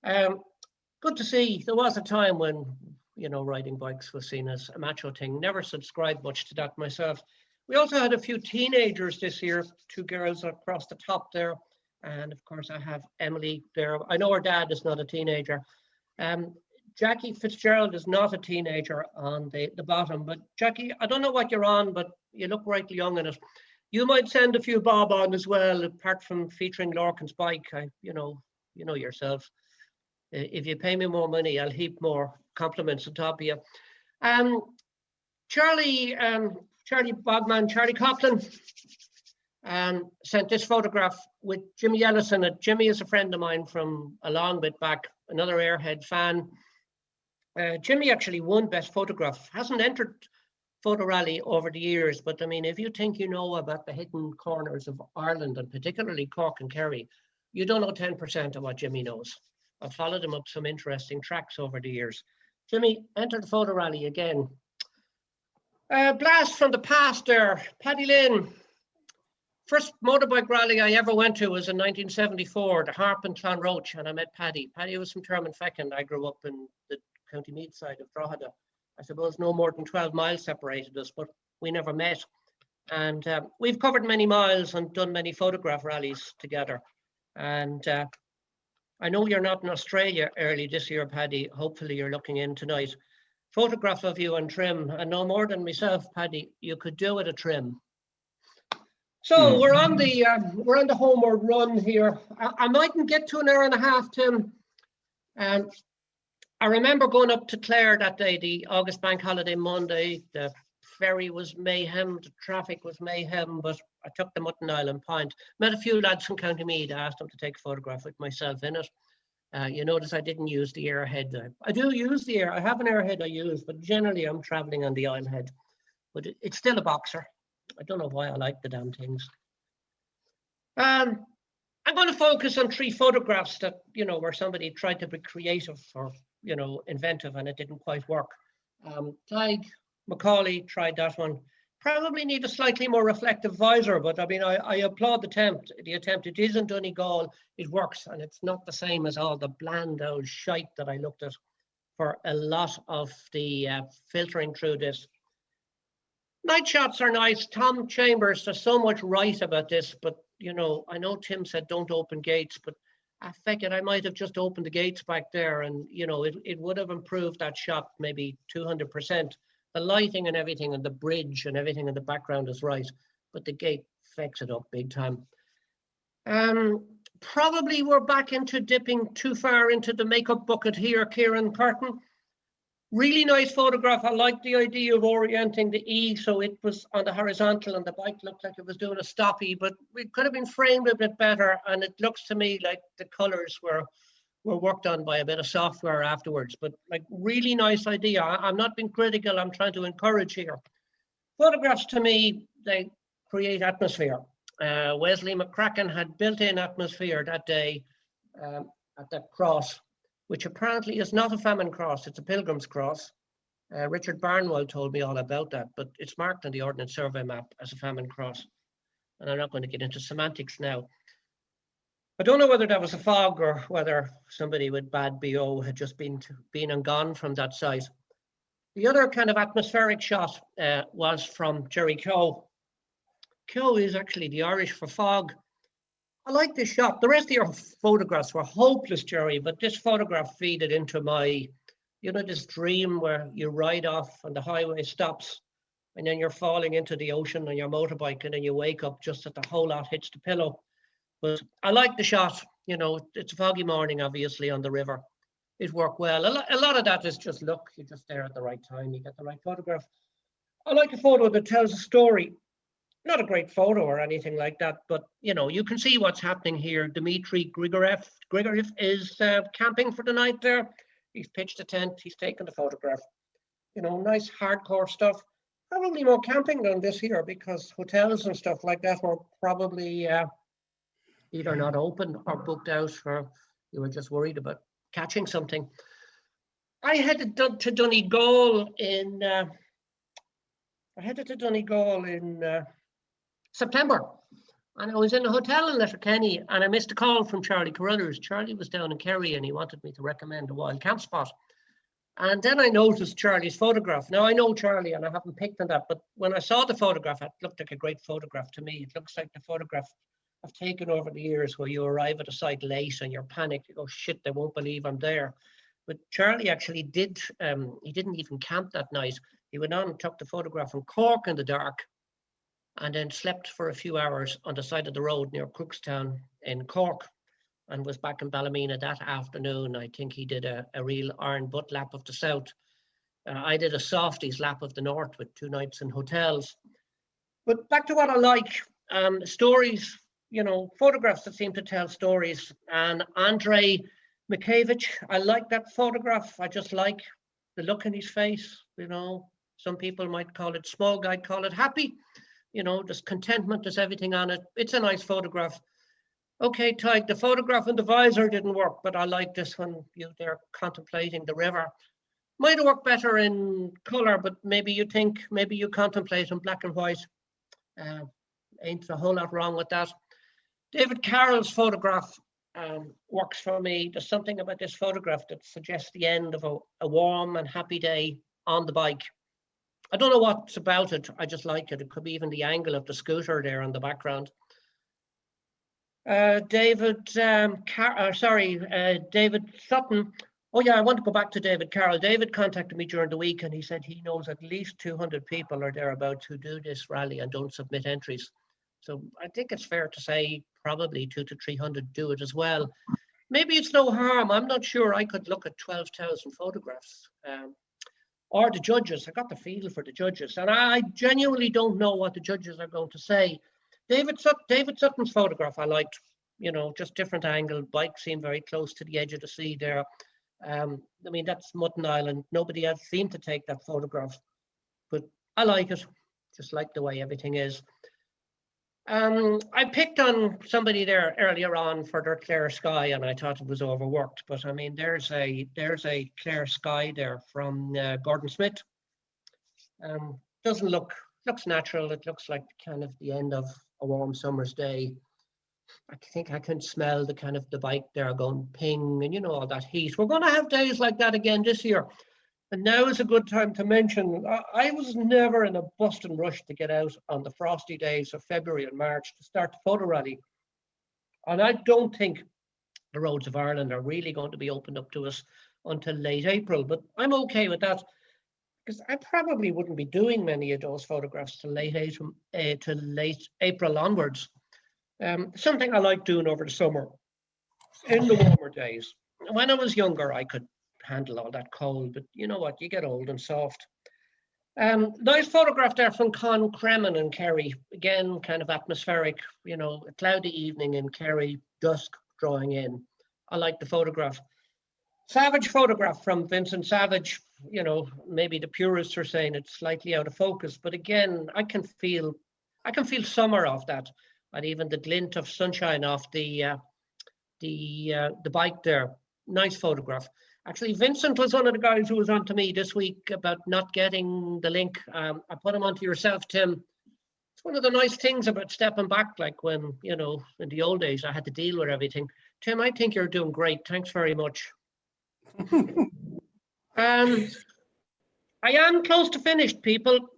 Good to see. There was a time when, you know, riding bikes was seen as a macho thing. Never subscribed much to that myself. We also had a few teenagers this year, two girls across the top there. And of course I have Emily there. I know her dad is not a teenager. Jackie Fitzgerald is not a teenager on the bottom, but Jackie, I don't know what you're on, but you look right young in it. You might send a few bob on as well, apart from featuring Lorcan's bike. You know yourself. If you pay me more money, I'll heap more compliments on top of you. Charlie Bogman, Charlie Coughlin, sent this photograph with Jimmy Ellison. Jimmy is a friend of mine from a long bit back, another Airhead fan. Jimmy actually won Best Photograph. Hasn't entered Photo Rally over the years, but I mean, if you think you know about the hidden corners of Ireland and particularly Cork and Kerry, you don't know 10% of what Jimmy knows. I've followed him up some interesting tracks over the years. Jimmy entered the Photo Rally again. Blast from the past there, Paddy Lynn. First motorbike rally I ever went to was in 1974, the Harp and Clonroach, and I met Paddy. Paddy was from Termonfeckin. I grew up in the County Meath side of Drogheda. I suppose no more than 12 miles separated us, but we never met. And we've covered many miles and done many photograph rallies together. And I know you're not in Australia early this year, Paddy. Hopefully you're looking in tonight. Photograph of you on trim, and no more than myself, Paddy, you could do with a trim. So we're on the homeward run here. I mightn't get to an hour and a half, Tim. I remember going up to Clare that day, the August Bank Holiday Monday. The ferry was mayhem, the traffic was mayhem, but I took the Mutton Island Point. Met a few lads from County Meath. I asked them to take a photograph with myself in it. You notice I didn't use the Airhead. I do use the I have an Airhead I use, but generally I'm traveling on the Islehead. But it's still a boxer. I don't know why I like the damn things. I'm going to focus on 3 photographs that, you know, where somebody tried to be creative or, you know, inventive and it didn't quite work. Tig Macaulay tried that one. Probably need a slightly more reflective visor, but I mean, I applaud the attempt. It is in Donegal, it works, and it's not the same as all the bland old shite that I looked at for a lot of the filtering through this. Night shots are nice. Tom Chambers, there's so much right about this, but you know, I know Tim said don't open gates, but I figured I might have just opened the gates back there and, you know, it would have improved that shot maybe 200%. The lighting and everything and the bridge and everything in the background is right, but the gate fucks it up big time. Probably we're back into dipping too far into the makeup bucket here, Kieran Curtin. Really nice photograph. I like the idea of orienting the E so it was on the horizontal and the bike looked like it was doing a stoppie, but it could have been framed a bit better. And it looks to me like the colors were worked on by a bit of software afterwards, but like really nice idea. I'm not being critical, I'm trying to encourage here. Photographs to me, they create atmosphere. Wesley McCracken had built-in atmosphere that day at that cross, which apparently is not a famine cross, it's a pilgrim's cross. Richard Barnwell told me all about that, but it's marked on the Ordnance Survey map as a famine cross. And I'm not going to get into semantics now. I don't know whether that was a fog or whether somebody with bad BO had just been and gone from that site. The other kind of atmospheric shot was from Jerry Keogh. Keogh is actually the Irish for fog. I like this shot. The rest of your photographs were hopeless, Jerry, but this photograph feeded into my, you know, this dream where you ride off and the highway stops and then you're falling into the ocean on your motorbike and then you wake up just as the whole lot hits the pillow. But I like the shot. You know, it's a foggy morning, obviously, on the river. It worked well. A lot of that is just luck. You're just there at the right time. You get the right photograph. I like a photo that tells a story. Not a great photo or anything like that, but, you know, you can see what's happening here. Dmitry Grigorev is camping for the night there. He's pitched a tent. He's taken the photograph. You know, nice hardcore stuff. Probably more camping than this here because hotels and stuff like that were probably either not open or booked out, or you were just worried about catching something. I headed to Donegal in September, and I was in a hotel in Letterkenny, and I missed a call from Charlie Carruthers. Charlie was down in Kerry, and he wanted me to recommend a wild camp spot. And then I noticed Charlie's photograph. Now I know Charlie, and I haven't picked on that, but when I saw the photograph, it looked like a great photograph to me. It looks like the photograph I've taken over the years where you arrive at a site late and you're panicked. You go, shit, they won't believe I'm there. But Charlie actually did, he didn't even camp that night. He went on and took the photograph from Cork in the dark. and then slept for a few hours on the side of the road near Crookstown in Cork, and was back in Ballymena that afternoon. I think he did a real iron butt lap of the south. I did a softies lap of the north with 2 nights in hotels. But back to what I like, stories, photographs that seem to tell stories. And Andrei Mikevich, I like that photograph. I just like the look in his face. Some people might call it smug, I'd call it happy. There's contentment, there's everything on it. It's a nice photograph. Okay, Tig, the photograph in the visor didn't work, but I like this one. You there contemplating the river. Might have worked better in color, but maybe you contemplate in black and white. Ain't a whole lot wrong with that. David Carroll's photograph works for me. There's something about this photograph that suggests the end of a warm and happy day on the bike. I don't know what's about it. I just like it. It could be even the angle of the scooter there in the background. David Sutton. Oh yeah, I want to go back to David Carroll. David contacted me during the week and he said he knows at least 200 people or thereabouts who do this rally and don't submit entries. So I think it's fair to say probably 200 to 300 do it as well. Maybe it's no harm. I'm not sure I could look at 12,000 photographs. Or the judges. I got the feel for the judges. And I genuinely don't know what the judges are going to say. David Sutton's photograph I liked. Just different angle. Bike seemed very close to the edge of the sea there. That's Mutton Island. Nobody else seemed to take that photograph. But I like it. Just like the way everything is. I picked on somebody there earlier on for their clear sky, and I thought it was overworked. But there's a clear sky there from Gordon Smith. Looks natural. It looks like kind of the end of a warm summer's day. I think I can smell the kind of the bike there going ping, and all that heat. We're going to have days like that again this year. And now is a good time to mention, I was never in a busting rush to get out on the frosty days of February and March to start the photo rally. And I don't think the roads of Ireland are really going to be opened up to us until late April, but I'm okay with that because I probably wouldn't be doing many of those photographs till late April onwards. Something I like doing over the summer in the warmer days. When I was younger, I could handle all that cold, but you know what, you get old and soft. Nice photograph there from Con Cremin in Kerry. Again, kind of atmospheric, a cloudy evening in Kerry, dusk drawing in. I like the photograph. Savage photograph from Vincent Savage. Maybe the purists are saying it's slightly out of focus, but again, I can feel summer off that, and even the glint of sunshine off the bike there. Nice photograph. Actually, Vincent was one of the guys who was on to me this week about not getting the link. I put him onto yourself, Tim. It's one of the nice things about stepping back, like when, in the old days, I had to deal with everything. Tim, I think you're doing great. Thanks very much. I am close to finished, people.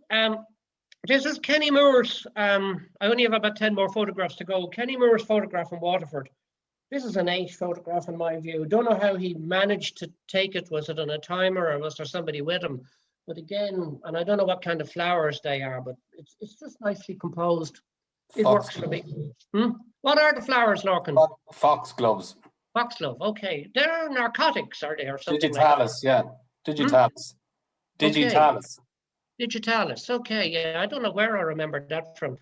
This is Kenny Moore's. I only have about 10 more photographs to go. Kenny Moore's photograph in Waterford. This is an 8 photograph in my view. Don't know how he managed to take it. Was it on a timer or was there somebody with him? But again, and I don't know what kind of flowers they are, but it's just nicely composed. It works for me. What are the flowers, Lorcan? Foxgloves. Foxglove, okay. They're narcotics, are they, or something Digitalis, like that? yeah. Digitalis. Digitalis. Okay. Digitalis, okay, yeah. I don't know where I remember that from.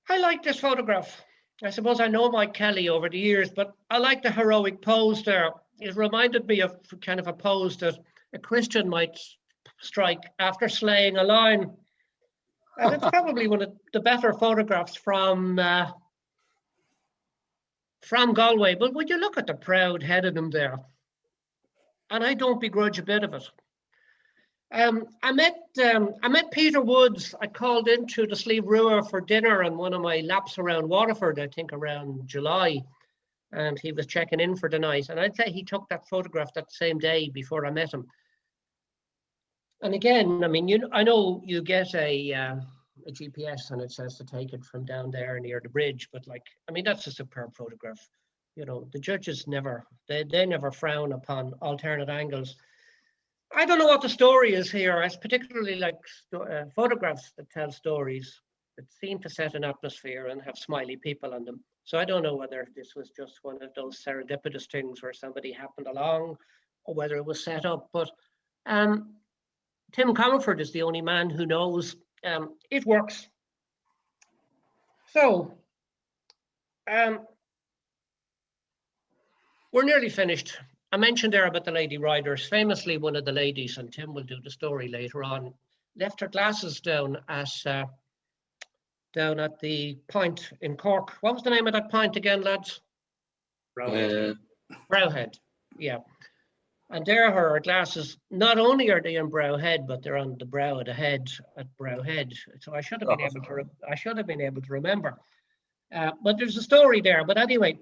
I like this photograph. I suppose I know Mike Kelly over the years, but I like the heroic pose there. It reminded me of kind of a pose that a Christian might strike after slaying a lion. And it's probably one of the better photographs from Galway. But would you look at the proud head of him there? And I don't begrudge a bit of it. I met Peter Woods. I called into the Slieve Ruer for dinner on one of my laps around Waterford, I think around July, and he was checking in for the night. And I'd say he took that photograph that same day before I met him. And again, I know you get a GPS and it says to take it from down there near the bridge, but that's a superb photograph. The judges never frown upon alternate angles. I don't know what the story is here. I particularly like photographs that tell stories that seem to set an atmosphere and have smiley people on them. So I don't know whether this was just one of those serendipitous things where somebody happened along or whether it was set up. But Tim Comerford is the only man who knows. It works. So we're nearly finished. I mentioned there about the lady riders. Famously, one of the ladies, and Tim will do the story later on, left her glasses down at the point in Cork. What was the name of that point again, lads? Browhead. Browhead, yeah. And there her glasses, not only are they in Browhead, but they're on the brow of the head at Browhead. So I should have been able to remember. But there's a story there. But anyway,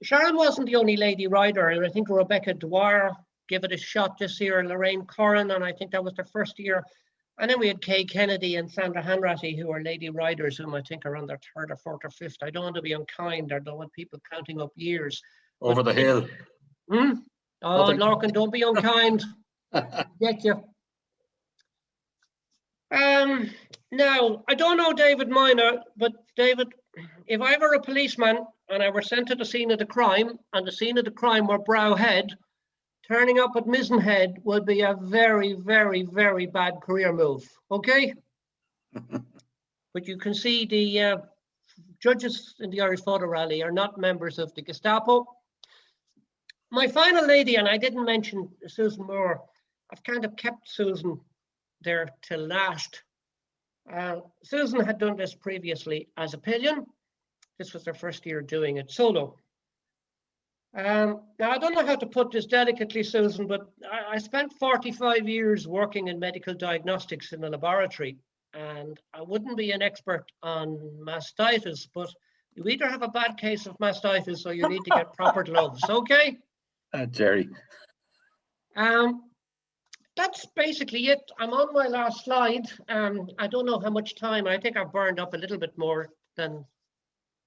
Sharon wasn't the only lady rider. I think Roberto Dwyer gave it a shot this year, Lorraine Corrin, and I think that was their first year. And then we had Kay Kennedy and Sandra Hanratty, who are lady riders, whom I think are on their third or fourth or fifth. I don't want to be unkind. I don't want people counting up years. Over the hill. Oh, Lorcan, don't be unkind. Get you. Now, I don't know David Minor, but David, if I were a policeman and I were sent to the scene of the crime, and the scene of the crime were Browhead, turning up at Mizenhead would be a very, very, very bad career move, okay? But you can see the judges in the Irish Photo Rally are not members of the Gestapo. My final lady, and I didn't mention Susan Moore, I've kind of kept Susan there till last. Susan had done this previously as a pillion. This was her first year doing it solo. Now, I don't know how to put this delicately, Susan, but I spent 45 years working in medical diagnostics in a laboratory, and I wouldn't be an expert on mastitis, but you either have a bad case of mastitis or you need to get proper gloves, okay? Jerry. That's basically it. I'm on my last slide. I don't know how much time. I think I've burned up a little bit more than,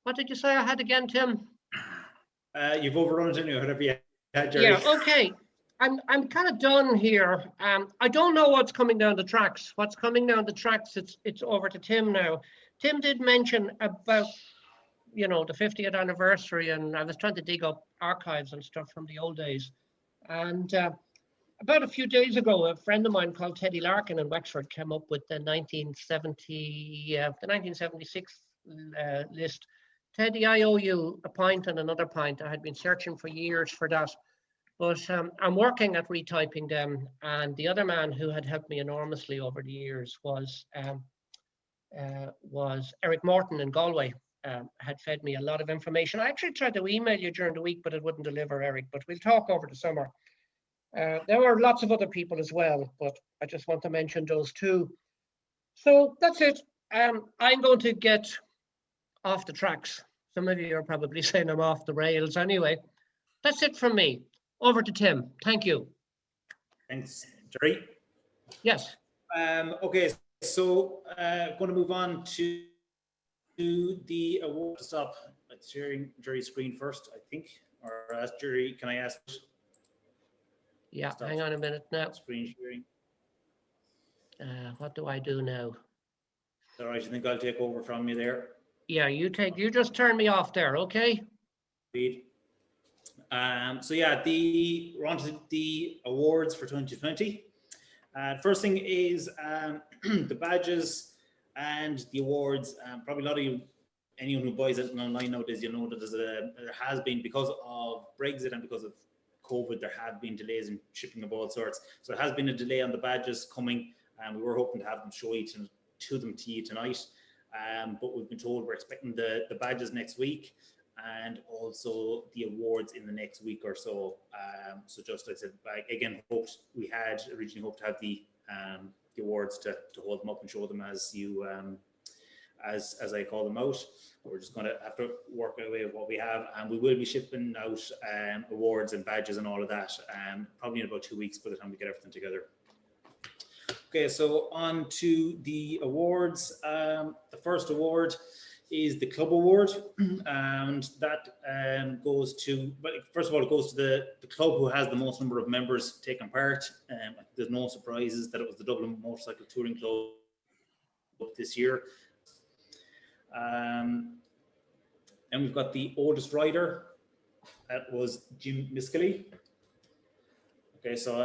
what did you say I had again, Tim? You've overrun it anyway, whatever you had, Jerry. Yeah, okay. I'm kind of done here. I don't know what's coming down the tracks. What's coming down the tracks, it's over to Tim now. Tim did mention about, you know, the 50th anniversary, and I was trying to dig up archives and stuff from the old days. And about a few days ago, a friend of mine called Teddy Larkin in Wexford came up with the 1976 list. Teddy, I owe you a pint and another pint. I had been searching for years for that, but I'm working at retyping them. And the other man who had helped me enormously over the years was Eric Morton in Galway. Had fed me a lot of information. I actually tried to email you during the week, but it wouldn't deliver, Eric. But we'll talk over the summer. There were lots of other people as well, but I just want to mention those two. So that's it. I'm going to get off the tracks. Some of you are probably saying I'm off the rails anyway. That's it from me. Over to Tim. Thank you. Thanks, Jerry. Yes. Okay, so going to move on to the award. Stop sharing Jerry's screen first, I think. Or ask Jerry, can I ask? Yeah, Stop. hang on a minute now. Screen sharing. What do I do now? All right, I think I'll take over from you there. Yeah, you just turn me off there, okay? Indeed. So yeah, we're on to the awards for 2020. First thing is the badges and the awards. Probably a lot of you, anyone who buys it online nowadays, you know that there has been, because of Brexit and because of COVID, there have been delays in shipping of all sorts. So there has been a delay on the badges coming, and we were hoping to have them show you to you tonight. But we've been told we're expecting the badges next week, and also the awards in the next week or so. So just like I said, again, we had originally hoped to have the awards to hold them up and show them as you as I call them out. We're just going to have to work away with what we have, and we will be shipping out awards and badges and all of that probably in about 2 weeks by the time we get everything together. Okay, so on to the awards. The first award is the club award, and that goes to, but first of all, it goes to the club who has the most number of members taking part. There's no surprises that it was the Dublin Motorcycle Touring Club this year. And we've got the oldest rider. That was Jim Miskelly. Okay, so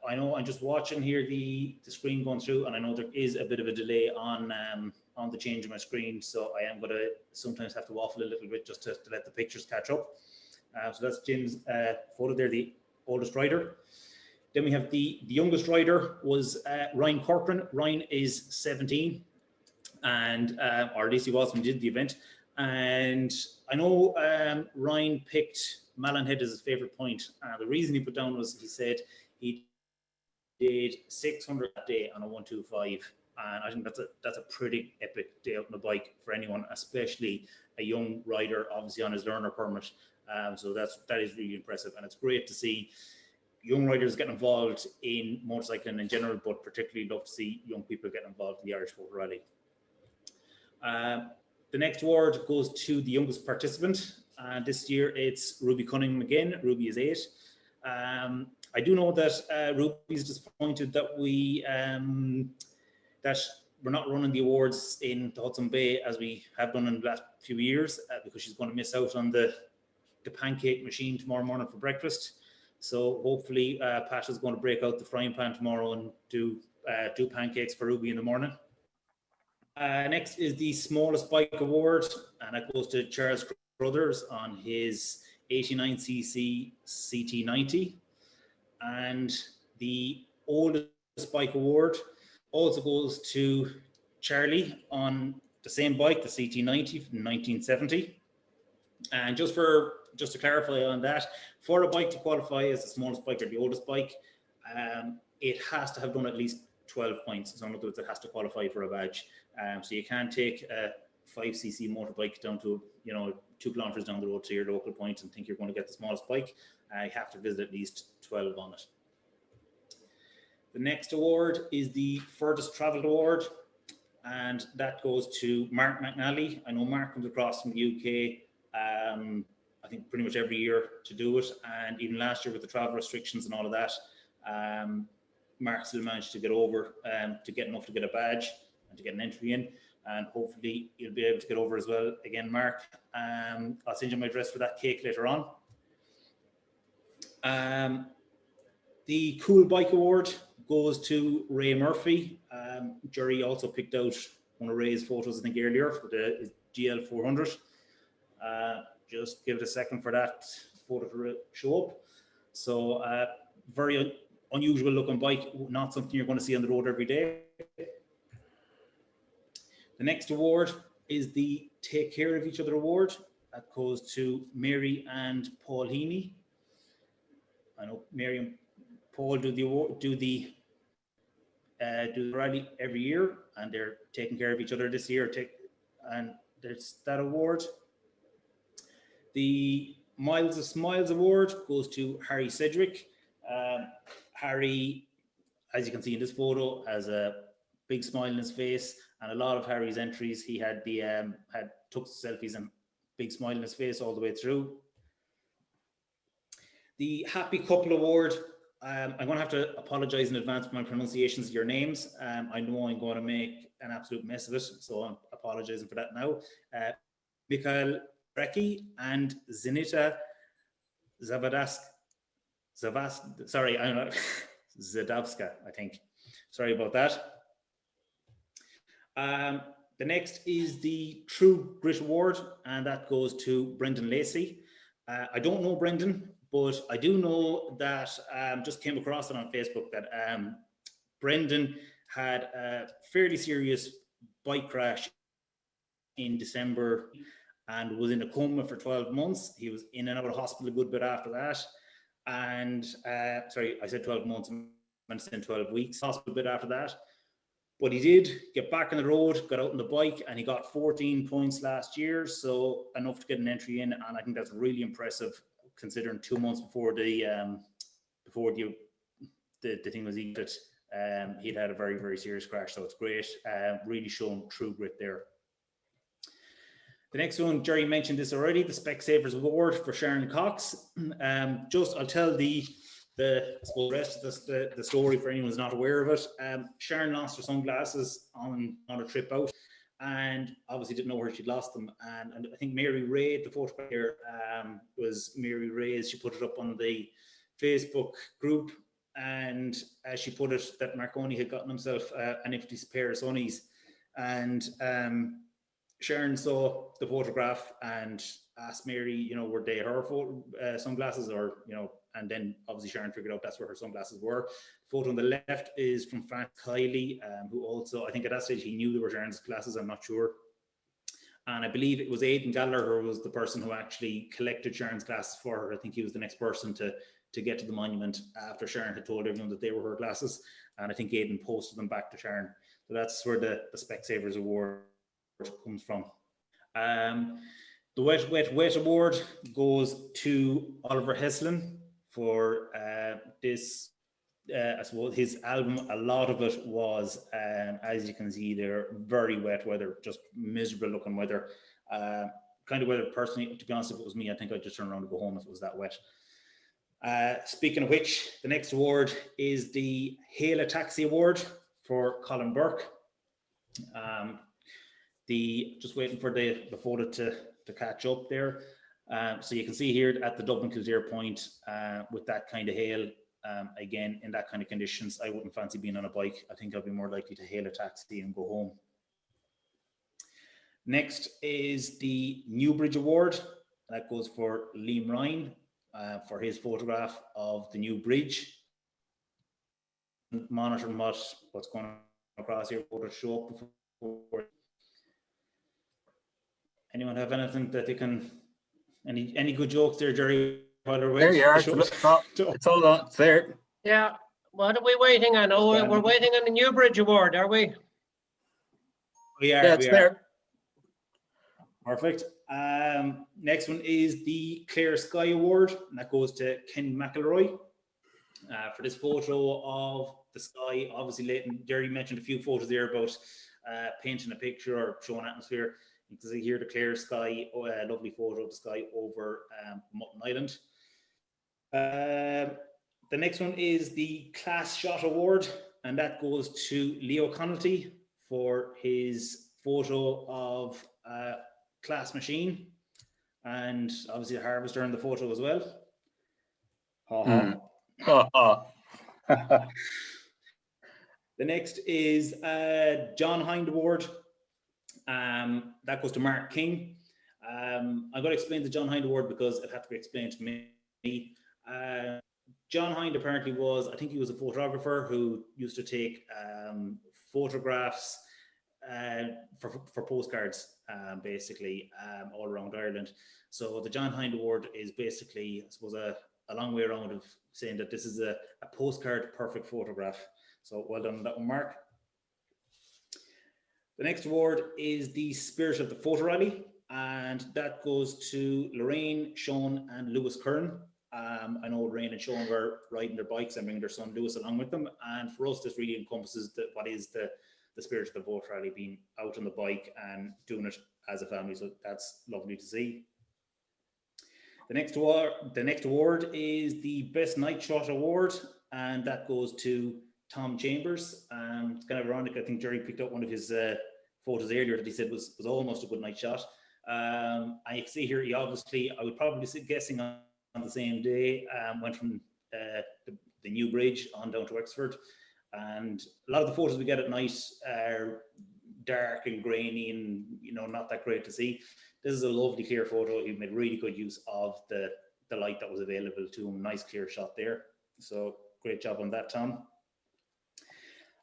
I know I'm just watching here the screen going through, and I know there is a bit of a delay on the change of my screen, so I am going to sometimes have to waffle a little bit just to let the pictures catch up. So that's Jim's photo there, the oldest rider. Then we have the youngest rider was Ryan Corcoran. Ryan is 17, and or at least he was when he did the event. And I know Ryan picked Malin Head as his favourite point. The reason he put down was he said he did 600 that day on a 125, and I think that's a pretty epic day out on the bike for anyone, especially a young rider, obviously on his learner permit. So that is really impressive, and it's great to see young riders getting involved in motorcycling in general, but particularly love to see young people getting involved in the Irish Photo Rally. The next award goes to the youngest participant. This year it's Ruby Cunningham again. Ruby is 8. I do know that Ruby is disappointed that that we're not running the awards in the Hudson Bay as we have done in the last few years, because she's going to miss out on the pancake machine tomorrow morning for breakfast. So hopefully Pat is going to break out the frying pan tomorrow and do pancakes for Ruby in the morning. Next is the smallest bike award, and that goes to Charles Crothers on his 89cc CT90. And the oldest bike award also goes to Charlie on the same bike, the CT90 from 1970. And just to clarify on that, for a bike to qualify as the smallest bike or the oldest bike, it has to have done at least 12 points. So in other words, it has to qualify for a badge. So you can't take a 5cc motorbike down to 2 kilometers down the road to your local point and think you're going to get the smallest bike. You have to visit at least 12 on it. The next award is the Furthest Travelled Award, and that goes to Mark McNally. I know Mark comes across from the UK, I think pretty much every year to do it, and even last year with the travel restrictions and all of that, Mark still managed to get over to get enough to get a badge and to get an entry in, and hopefully you'll be able to get over as well again, Mark. I'll send you my address for that cake later on. The Cool Bike Award goes to Ray Murphy. Jerry also picked out one of Ray's photos, I think, earlier for the GL 400. Just give it a second for that photo to show up. So very unusual looking bike, not something you're going to see on the road every day. The next award is the Take Care of Each Other Award. That goes to Mary and Paul Heaney. I know Mary and Paul do the rally every year, and they're taking care of each other this year. And there's that award. The Miles of Smiles Award goes to Harry Sedgwick. Harry, as you can see in this photo, has a big smile on his face, and a lot of Harry's entries, he had took selfies and big smile on his face all the way through. The Happy Couple Award, I'm going to have to apologize in advance for my pronunciations of your names. I know I'm going to make an absolute mess of it, so I'm apologizing for that now. Mikhail Reki and Zenita Zadavska, I think. Sorry about that. The next is the True Grit Award, and that goes to Brendan Lacey. I don't know Brendan, but I do know that just came across it on Facebook that Brendan had a fairly serious bike crash in December and was in a coma for 12 months. He was in and out of hospital a good bit after that. And sorry, I said 12 months, I meant to say 12 weeks, hospital a bit after that. But he did get back on the road, got out on the bike, and he got 14 points last year. So enough to get an entry in. And I think that's really impressive considering 2 months before the thing was eaten. He'd had a very, very serious crash. So it's great. Really showing true grit there. The next one, Jerry mentioned this already, the Specsavers Award for Sharon Cox. I'll tell the rest of the story for anyone who's not aware of it. Sharon lost her sunglasses on a trip out, and obviously didn't know where she'd lost them. And I think Mary Ray, the photograph here, was Mary Ray's. She put it up on the Facebook group, and as she put it, that Marconi had gotten himself an empty pair of sunnies, and Sharon saw the photograph and asked Mary, were they her sunglasses, or, and then obviously Sharon figured out that's where her sunglasses were. The photo on the left is from Frank Kiley, who also, I think at that stage he knew they were Sharon's glasses, I'm not sure. And I believe it was Aidan Gallagher who was the person who actually collected Sharon's glasses for her. I think he was the next person to get to the monument after Sharon had told everyone that they were her glasses. And I think Aidan posted them back to Sharon. So that's where the Specsavers Award comes from. The Wet Award goes to Oliver Heslin for this. I suppose his album, a lot of it was, as you can see there, very wet weather, just miserable looking weather. Kind of weather, personally, to be honest, if it was me, I think I'd just turn around and go home if it was that wet. Speaking of which, the next award is the Hail a Taxi Award for Colin Burke. Just waiting for the photo to catch up there. So you can see here at the Dublin Kildare point, with that kind of hail, again, in that kind of conditions, I wouldn't fancy being on a bike. I think I'd be more likely to hail a taxi and go home. Next is the Newbridge Award. That goes for Liam Ryan for his photograph of the new bridge. Monitoring what's going across here, photos show up before. Anyone have anything that they can, any good jokes there, Jerry? There you are. It's all on. It's there. Yeah. What are we waiting on? Oh, we're waiting on the Newbridge Award, are we? We are. Yeah, it's there. Perfect. Next one is the Clear Sky Award, and that goes to Kenny McElroy for this photo of the sky. Obviously, Leighton, Jerry mentioned a few photos there about painting a picture or showing atmosphere. You can see here the clear sky, a lovely photo of the sky over Mutton Island. The next one is the Class Shot Award, and that goes to Leo Connolly for his photo of Class Machine, and obviously the harvester in the photo as well. The next is John Hind Award. That goes to Mark King. I'm going to explain the John Hind Award because it had to be explained to me. John Hind apparently was, I think he was a photographer who used to take photographs for postcards, basically, all around Ireland. So the John Hind Award is basically, I suppose, a long way around of saying that this is a postcard perfect photograph. So well done on that one, Mark. The next award is the Spirit of the Photo Rally, and that goes to Lorraine, Sean, and Lewis Curran. I know Lorraine and Sean were riding their bikes and bringing their son Lewis along with them, and for us, this really encompasses what is the Spirit of the Photo Rally, being out on the bike and doing it as a family. So that's lovely to see. The next award is the Best Night Shot Award, and that goes to Tom Chambers. It's kind of ironic. I think Jerry picked up one of his photos earlier that he said was almost a good night shot. I see here he obviously, I would probably be guessing on the same day, went from the new bridge on down to Wexford. And a lot of the photos we get at night are dark and grainy and, not that great to see. This is a lovely clear photo. He made really good use of the light that was available to him. Nice clear shot there. So great job on that, Tom.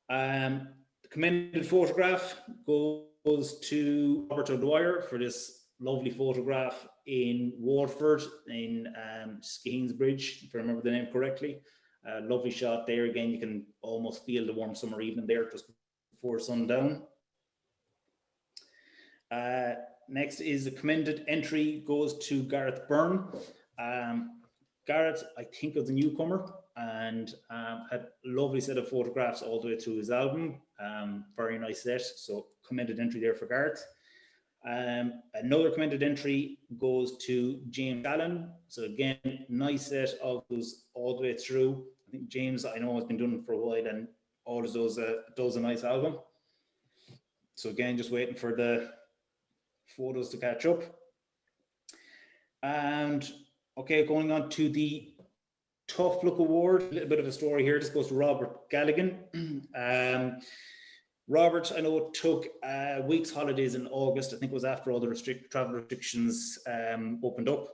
The commended photograph goes to Roberto Dwyer for this lovely photograph in Waterford in Skeens Bridge, if I remember the name correctly. Lovely shot there. Again, you can almost feel the warm summer evening there just before sundown. Next is the commended entry goes to Gareth Byrne. Gareth, I think, was a newcomer and had a lovely set of photographs all the way through his album. Very nice set. So commended entry there for Gareth. Another commended entry goes to James Allen. So again, nice set of those all the way through. I think James, I know, has been doing it for a while, and all of those does a nice album. So again, just waiting for the photos to catch up. And okay, going on to the Toughbook Award, a little bit of a story here. This goes to Robert Galligan. Robert, I know, took week's holidays in August. I think it was after all the travel restrictions opened up.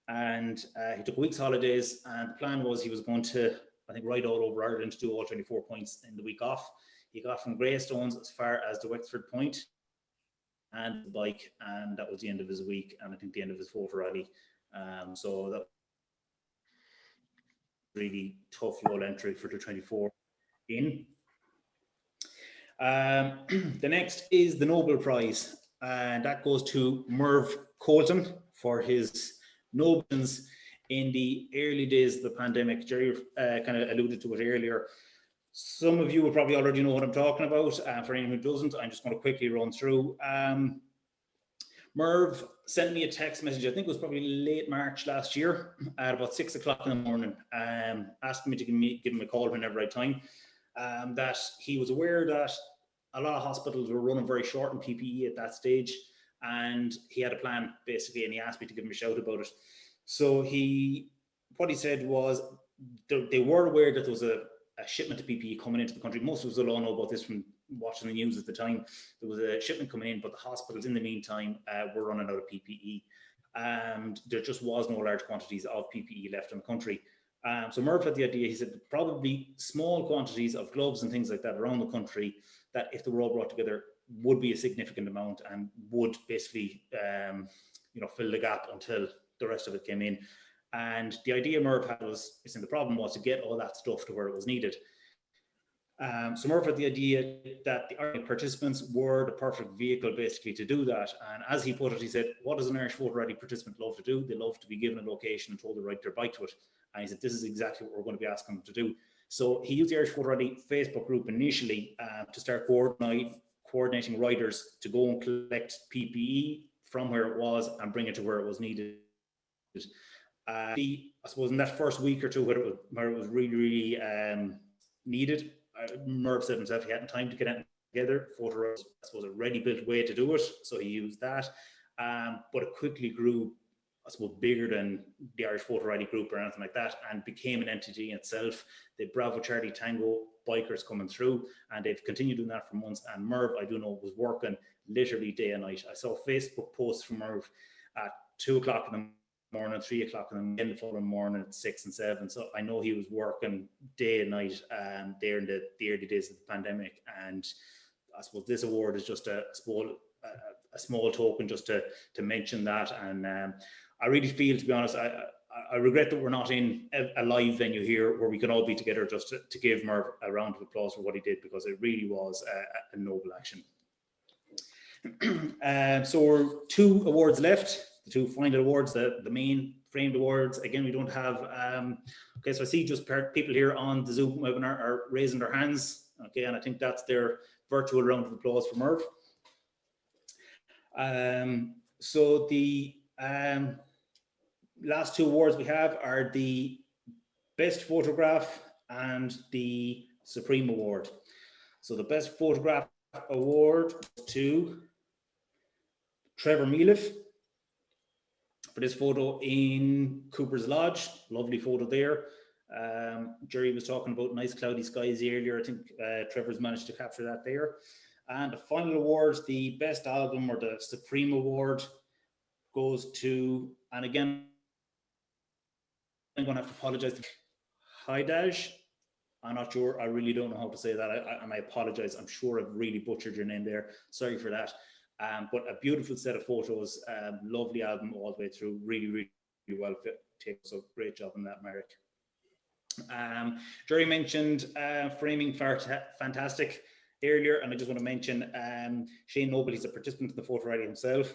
And he took week's holidays, and the plan was he was going to, I think, ride all over Ireland to do all 24 points in the week off. He got from Greystones as far as the Wexford Point and the bike, and that was the end of his week, and I think the end of his photo rally. So that was really tough low entry for the 24 in. The next is the Nobel Prize, and that goes to Merv Colton for his Nobels in the early days of the pandemic. Jerry kind of alluded to it earlier. Some of you will probably already know what I'm talking about. For anyone who doesn't, I'm just going to quickly run through. Merv sent me a text message, I think it was probably late March last year, at about 6 o'clock in the morning, asking me to give him a call whenever I had time. That he was aware that a lot of hospitals were running very short in PPE at that stage, and he had a plan basically, and he asked me to give him a shout about it. So what he said was they were aware that there was a shipment of PPE coming into the country. Most of us will all know about this from watching the news at the time. There was a shipment coming in, but the hospitals in the meantime were running out of PPE, and there just was no large quantities of PPE left in the country. So Merv had the idea. He said probably small quantities of gloves and things like that around the country, that if they were all brought together would be a significant amount and would basically fill the gap until the rest of it came in. And the idea Merv had was, the problem was to get all that stuff to where it was needed. So Merv had the idea that the Irish participants were the perfect vehicle basically to do that. And as he put it, he said, what does an Irish photo rally participant love to do? They love to be given a location and told to ride their bike to it. And he said, this is exactly what we're going to be asking them to do. So he used the Irish Photo Rally Facebook group initially to start coordinating riders to go and collect PPE from where it was and bring it to where it was needed. I suppose in that first week or two where it was really, really needed, Merv said himself he hadn't time to get it together. Photo, I suppose, a ready-built way to do it, so he used that. But it quickly grew, I suppose, bigger than the Irish Photo Rally group or anything like that, and became an entity in itself. The Bravo Charlie Tango bikers coming through, and they've continued doing that for months. And Merv, I do know, was working literally day and night. I saw Facebook posts from Merv at 2 o'clock in the morning, 3 o'clock in the following morning at 6 and 7. So I know he was working day and night there in the early days of the pandemic. And I suppose this award is just a small token just to mention that. And I really feel, to be honest, I regret that we're not in a live venue here where we can all be together just to give Merv a round of applause for what he did, because it really was a noble action. So we're 2 awards left, the 2 final awards, the main framed awards. Again, we don't have, okay, so I see just people here on the Zoom webinar are raising their hands. Okay, and I think that's their virtual round of applause for Merv. So the last 2 awards we have are the Best Photograph and the Supreme Award. So the Best Photograph Award to Trevor Mealiff for this photo in Cooper's Lodge. Lovely photo there. Jerry was talking about nice cloudy skies earlier. I think Trevor's managed to capture that there. And the final award, the Best Album or the Supreme Award, goes to, and again, I'm going to have to apologize to Haidaj. I'm not sure. I really don't know how to say that. And I apologize. I'm sure I've really butchered your name there. Sorry for that. But a beautiful set of photos. Lovely album all the way through. Really, really, really well fit. So great job on that, Marek. Jerry mentioned framing fantastic earlier, and I just want to mention Shane Noble. He's a participant in the photo rally himself.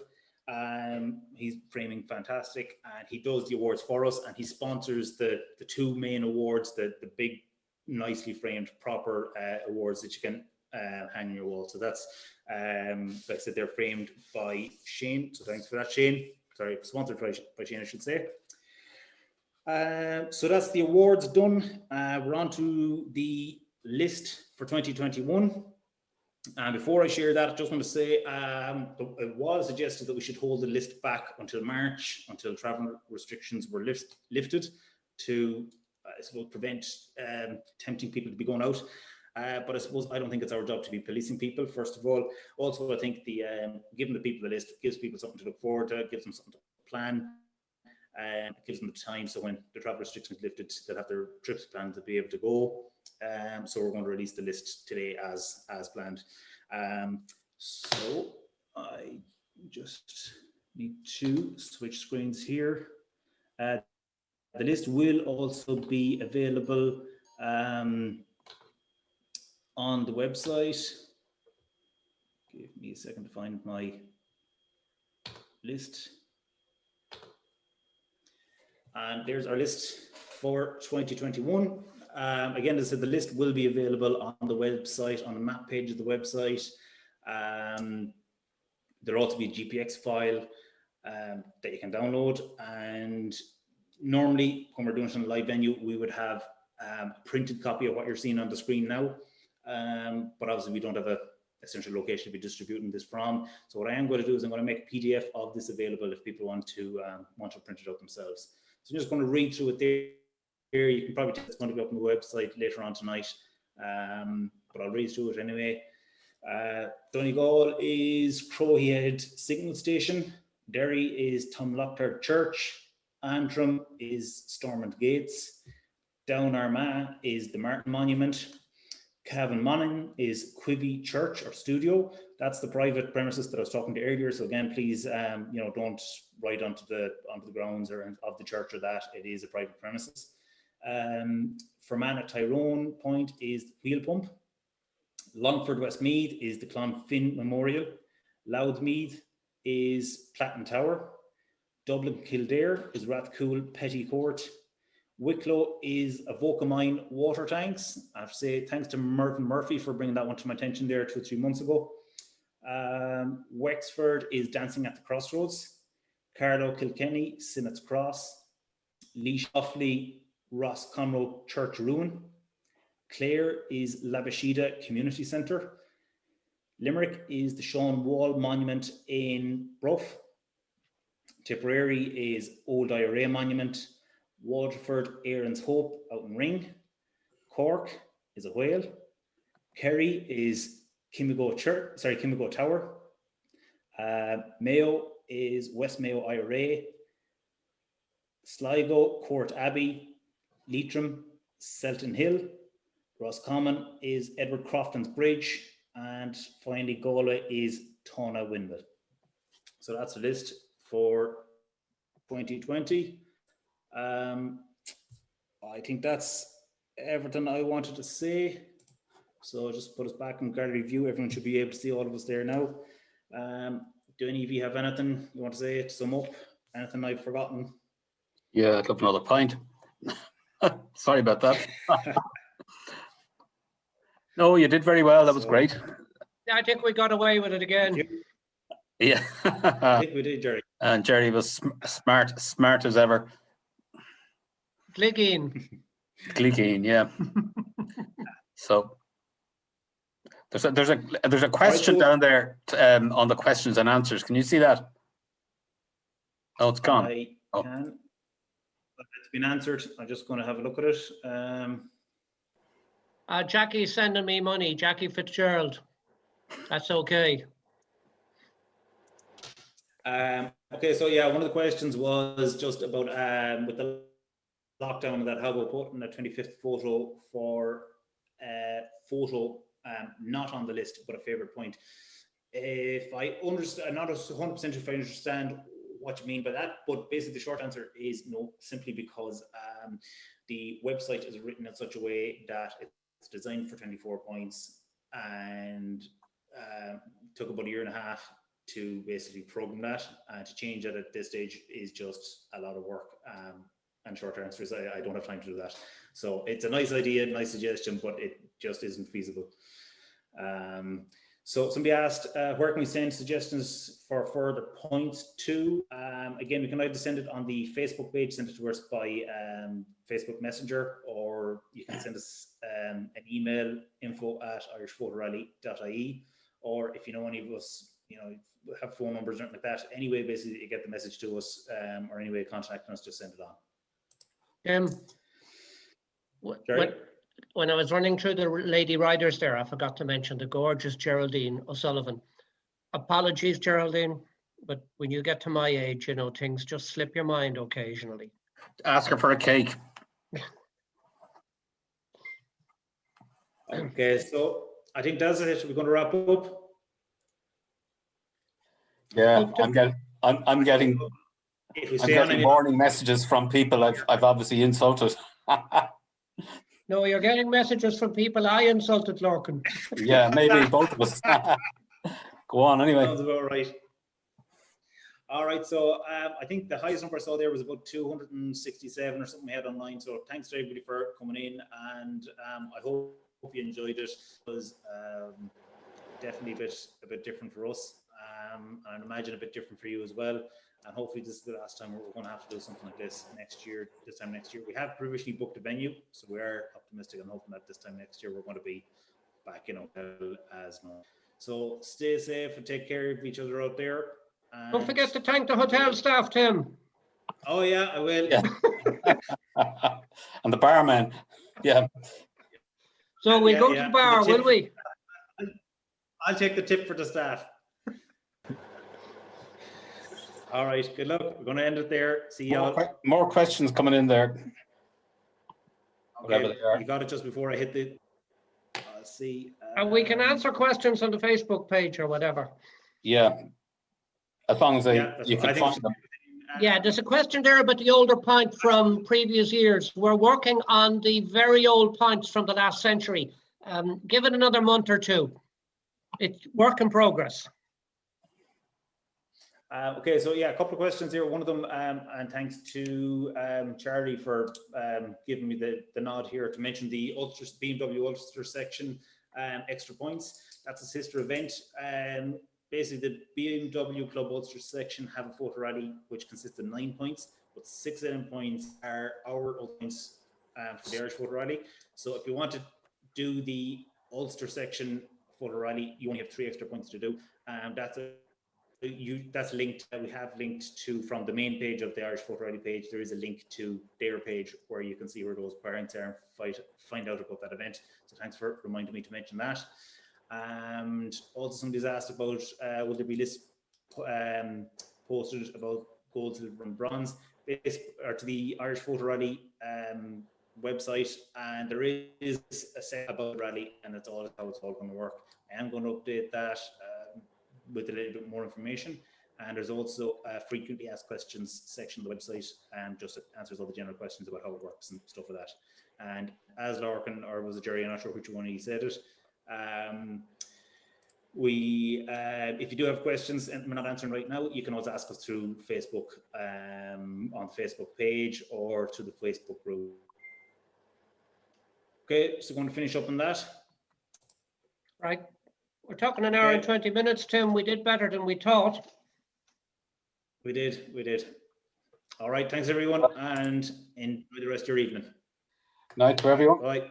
He's framing fantastic, and he does the awards for us, and he sponsors the 2 main awards, the big, nicely framed, proper awards that you can hang on your wall. So that's, like I said, they're framed by Shane. So thanks for that, Shane. Sorry, sponsored by Shane, I should say. So that's the awards done. We're on to the list for 2021. And before I share that, I just want to say it was suggested that we should hold the list back until March, until travel restrictions were lifted to, I suppose, prevent tempting people to be going out. But I suppose I don't think it's our job to be policing people, first of all. Also, I think the giving the people the list gives people something to look forward to, gives them something to plan, and gives them the time. So when the travel restrictions lifted, they'll have their trips planned to be able to go. So we're going to release the list today as planned. So I just need to switch screens here. The list will also be available on the website. Give me a second to find my list. And there's our list for 2021. Again, as I said, the list will be available on the website, on the map page of the website. There'll also be a GPX file that you can download. And normally, when we're doing some live venue, we would have a printed copy of what you're seeing on the screen now. But obviously, we don't have a central location to be distributing this from. So what I am going to do is I'm going to make a PDF of this available if people want to print it out themselves. So I'm just going to read through it there. You can probably tell it's going to be up on the website later on tonight, but I'll read through it anyway. Donegal is Crowhead Signal Station. Derry is Tumlochtar Church. Antrim is Stormont Gates. Down Armagh is the Martin Monument. Cavan Monaghan is Quivy Church or Studio. That's the private premises that I was talking to earlier. So again, please, don't write onto the grounds or of the church or that. It is a private premises. Fermanagh Tyrone Point is the Wheel Pump. Longford Westmeath is the Clonfin Memorial. Louthmeath is Platten Tower. Dublin Kildare is Rathcoole Petty Court. Wicklow is Avocamine water tanks. I have to say thanks to Mervyn Murphy for bringing that one to my attention there 2 or 3 months ago. Wexford is Dancing at the Crossroads. Carlow Kilkenny, Sinnott's Cross. Laois Offaly, Ross Conroe Church Ruin. Clare is Labashida Community Centre. Limerick is the Sean Wall Monument in Brough. Tipperary is Old IRA Monument. Waterford, Aaron's Hope out in Ring. Cork is a whale. Kerry is Kimmigo Tower. Mayo is West Mayo IRA. Sligo, Court Abbey. Leitrim, Selton Hill. Roscommon is Edward Crofton's Bridge. And finally, Galway is Tona Windmill. So that's the list for 2020. I think that's everything I wanted to say. So just put us back in gallery view. Everyone should be able to see all of us there now. Do any of you have anything you want to say to sum up? Anything I've forgotten? Yeah, I'd love another pint. Sorry about that. No, you did very well. That was great. I think we got away with it again. Yeah. I think we did, Jerry. And Jerry was smart as ever. Clicking, yeah. So there's a question down there on the questions and answers. Can you see that? Oh, it's gone. I can. But it's been answered. I'm just going to have a look at it. Jackie's sending me money. Jackie Fitzgerald. That's okay. Okay, so yeah, one of the questions was just about with the lockdown and that how we're putting a 25th photo for photo not on the list but a favorite point. If I understand, I'm not 100% if I understand what you mean by that, but basically the short answer is no, simply because the website is written in such a way that it's designed for 24 points and took about 1.5 years to basically program that, and to change it at this stage is just a lot of work. And short answer is I don't have time to do that. So it's a nice idea, nice suggestion, but it just isn't feasible. So somebody asked, where can we send suggestions for further points to? Again, we can either send it on the Facebook page, send it to us by Facebook Messenger, or you can send us an email, info@irishphotorally.ie, or if you know any of us, have phone numbers or anything like that. Anyway, basically, you get the message to us, or anyway, contacting us, just send it on. When I was running through the lady riders there, I forgot to mention the gorgeous Geraldine O'Sullivan. Apologies, Geraldine, but when you get to my age, things just slip your mind occasionally. Ask her for a cake. Okay, so I think that's it. We're going to wrap up. Yeah, I'm getting warning messages from people I've obviously insulted. No, you're getting messages from people I insulted, Lorcan. Yeah, maybe both of us. Go on, anyway. Sounds about right. All right, so I think the highest number I saw there was about 267 or something we had online. So thanks to everybody for coming in, and I hope you enjoyed it. It was definitely a bit different for us, and I imagine a bit different for you as well. And hopefully this is the last time we're going to have to do something like this next year. This time next year, we have provisionally booked a venue, so we are optimistic and hoping that this time next year we're going to be back in hotel as normal. So stay safe and take care of each other out there. And don't forget to thank the hotel staff, Tim. Oh yeah, I will. Yeah. And the barman. Yeah. So we'll go to the bar, will we? I'll take the tip for the staff. All right, good luck. We're going to end it there. See y'all. More questions coming in there. Okay, you got it just before I hit the. Let's see. And we can answer questions on the Facebook page or whatever. Yeah, as long as you can find them. Yeah, there's a question there about the older point from previous years. We're working on the very old points from the last century. Give it another month or two. It's work in progress. Okay, so yeah, a couple of questions here. One of them, and thanks to Charlie for giving me the nod here to mention the Ulster BMW Ulster section extra points. That's a sister event. Basically, the BMW Club Ulster section have a photo rally which consists of 9 points, but 6 of them points are our points for the Irish photo rally. So if you want to do the Ulster section photo rally, you only have 3 extra points to do. That's linked. We have linked to from the main page of the Irish Photo Rally page. There is a link to their page where you can see where those points are and find out about that event. So thanks for reminding me to mention that. And also somebody's asked about will there be lists posted about gold, silver, and bronze or to the Irish Photo Rally website, and there is a set about the rally, and that's all how it's all going to work. I am going to update that with a little bit more information, and there's also a frequently asked questions section of the website, and just answers all the general questions about how it works and stuff like that. And as Lorcan, or was it Jerry, I'm not sure which one he said it, if you do have questions and we're not answering right now, you can always ask us through Facebook, on the Facebook page or to the Facebook group. Okay, so going to finish up on that. Right. We're talking an hour and 20 minutes, Tim. We did better than we thought. We did. All right, thanks everyone, and enjoy the rest of your evening. Night to everyone. Bye.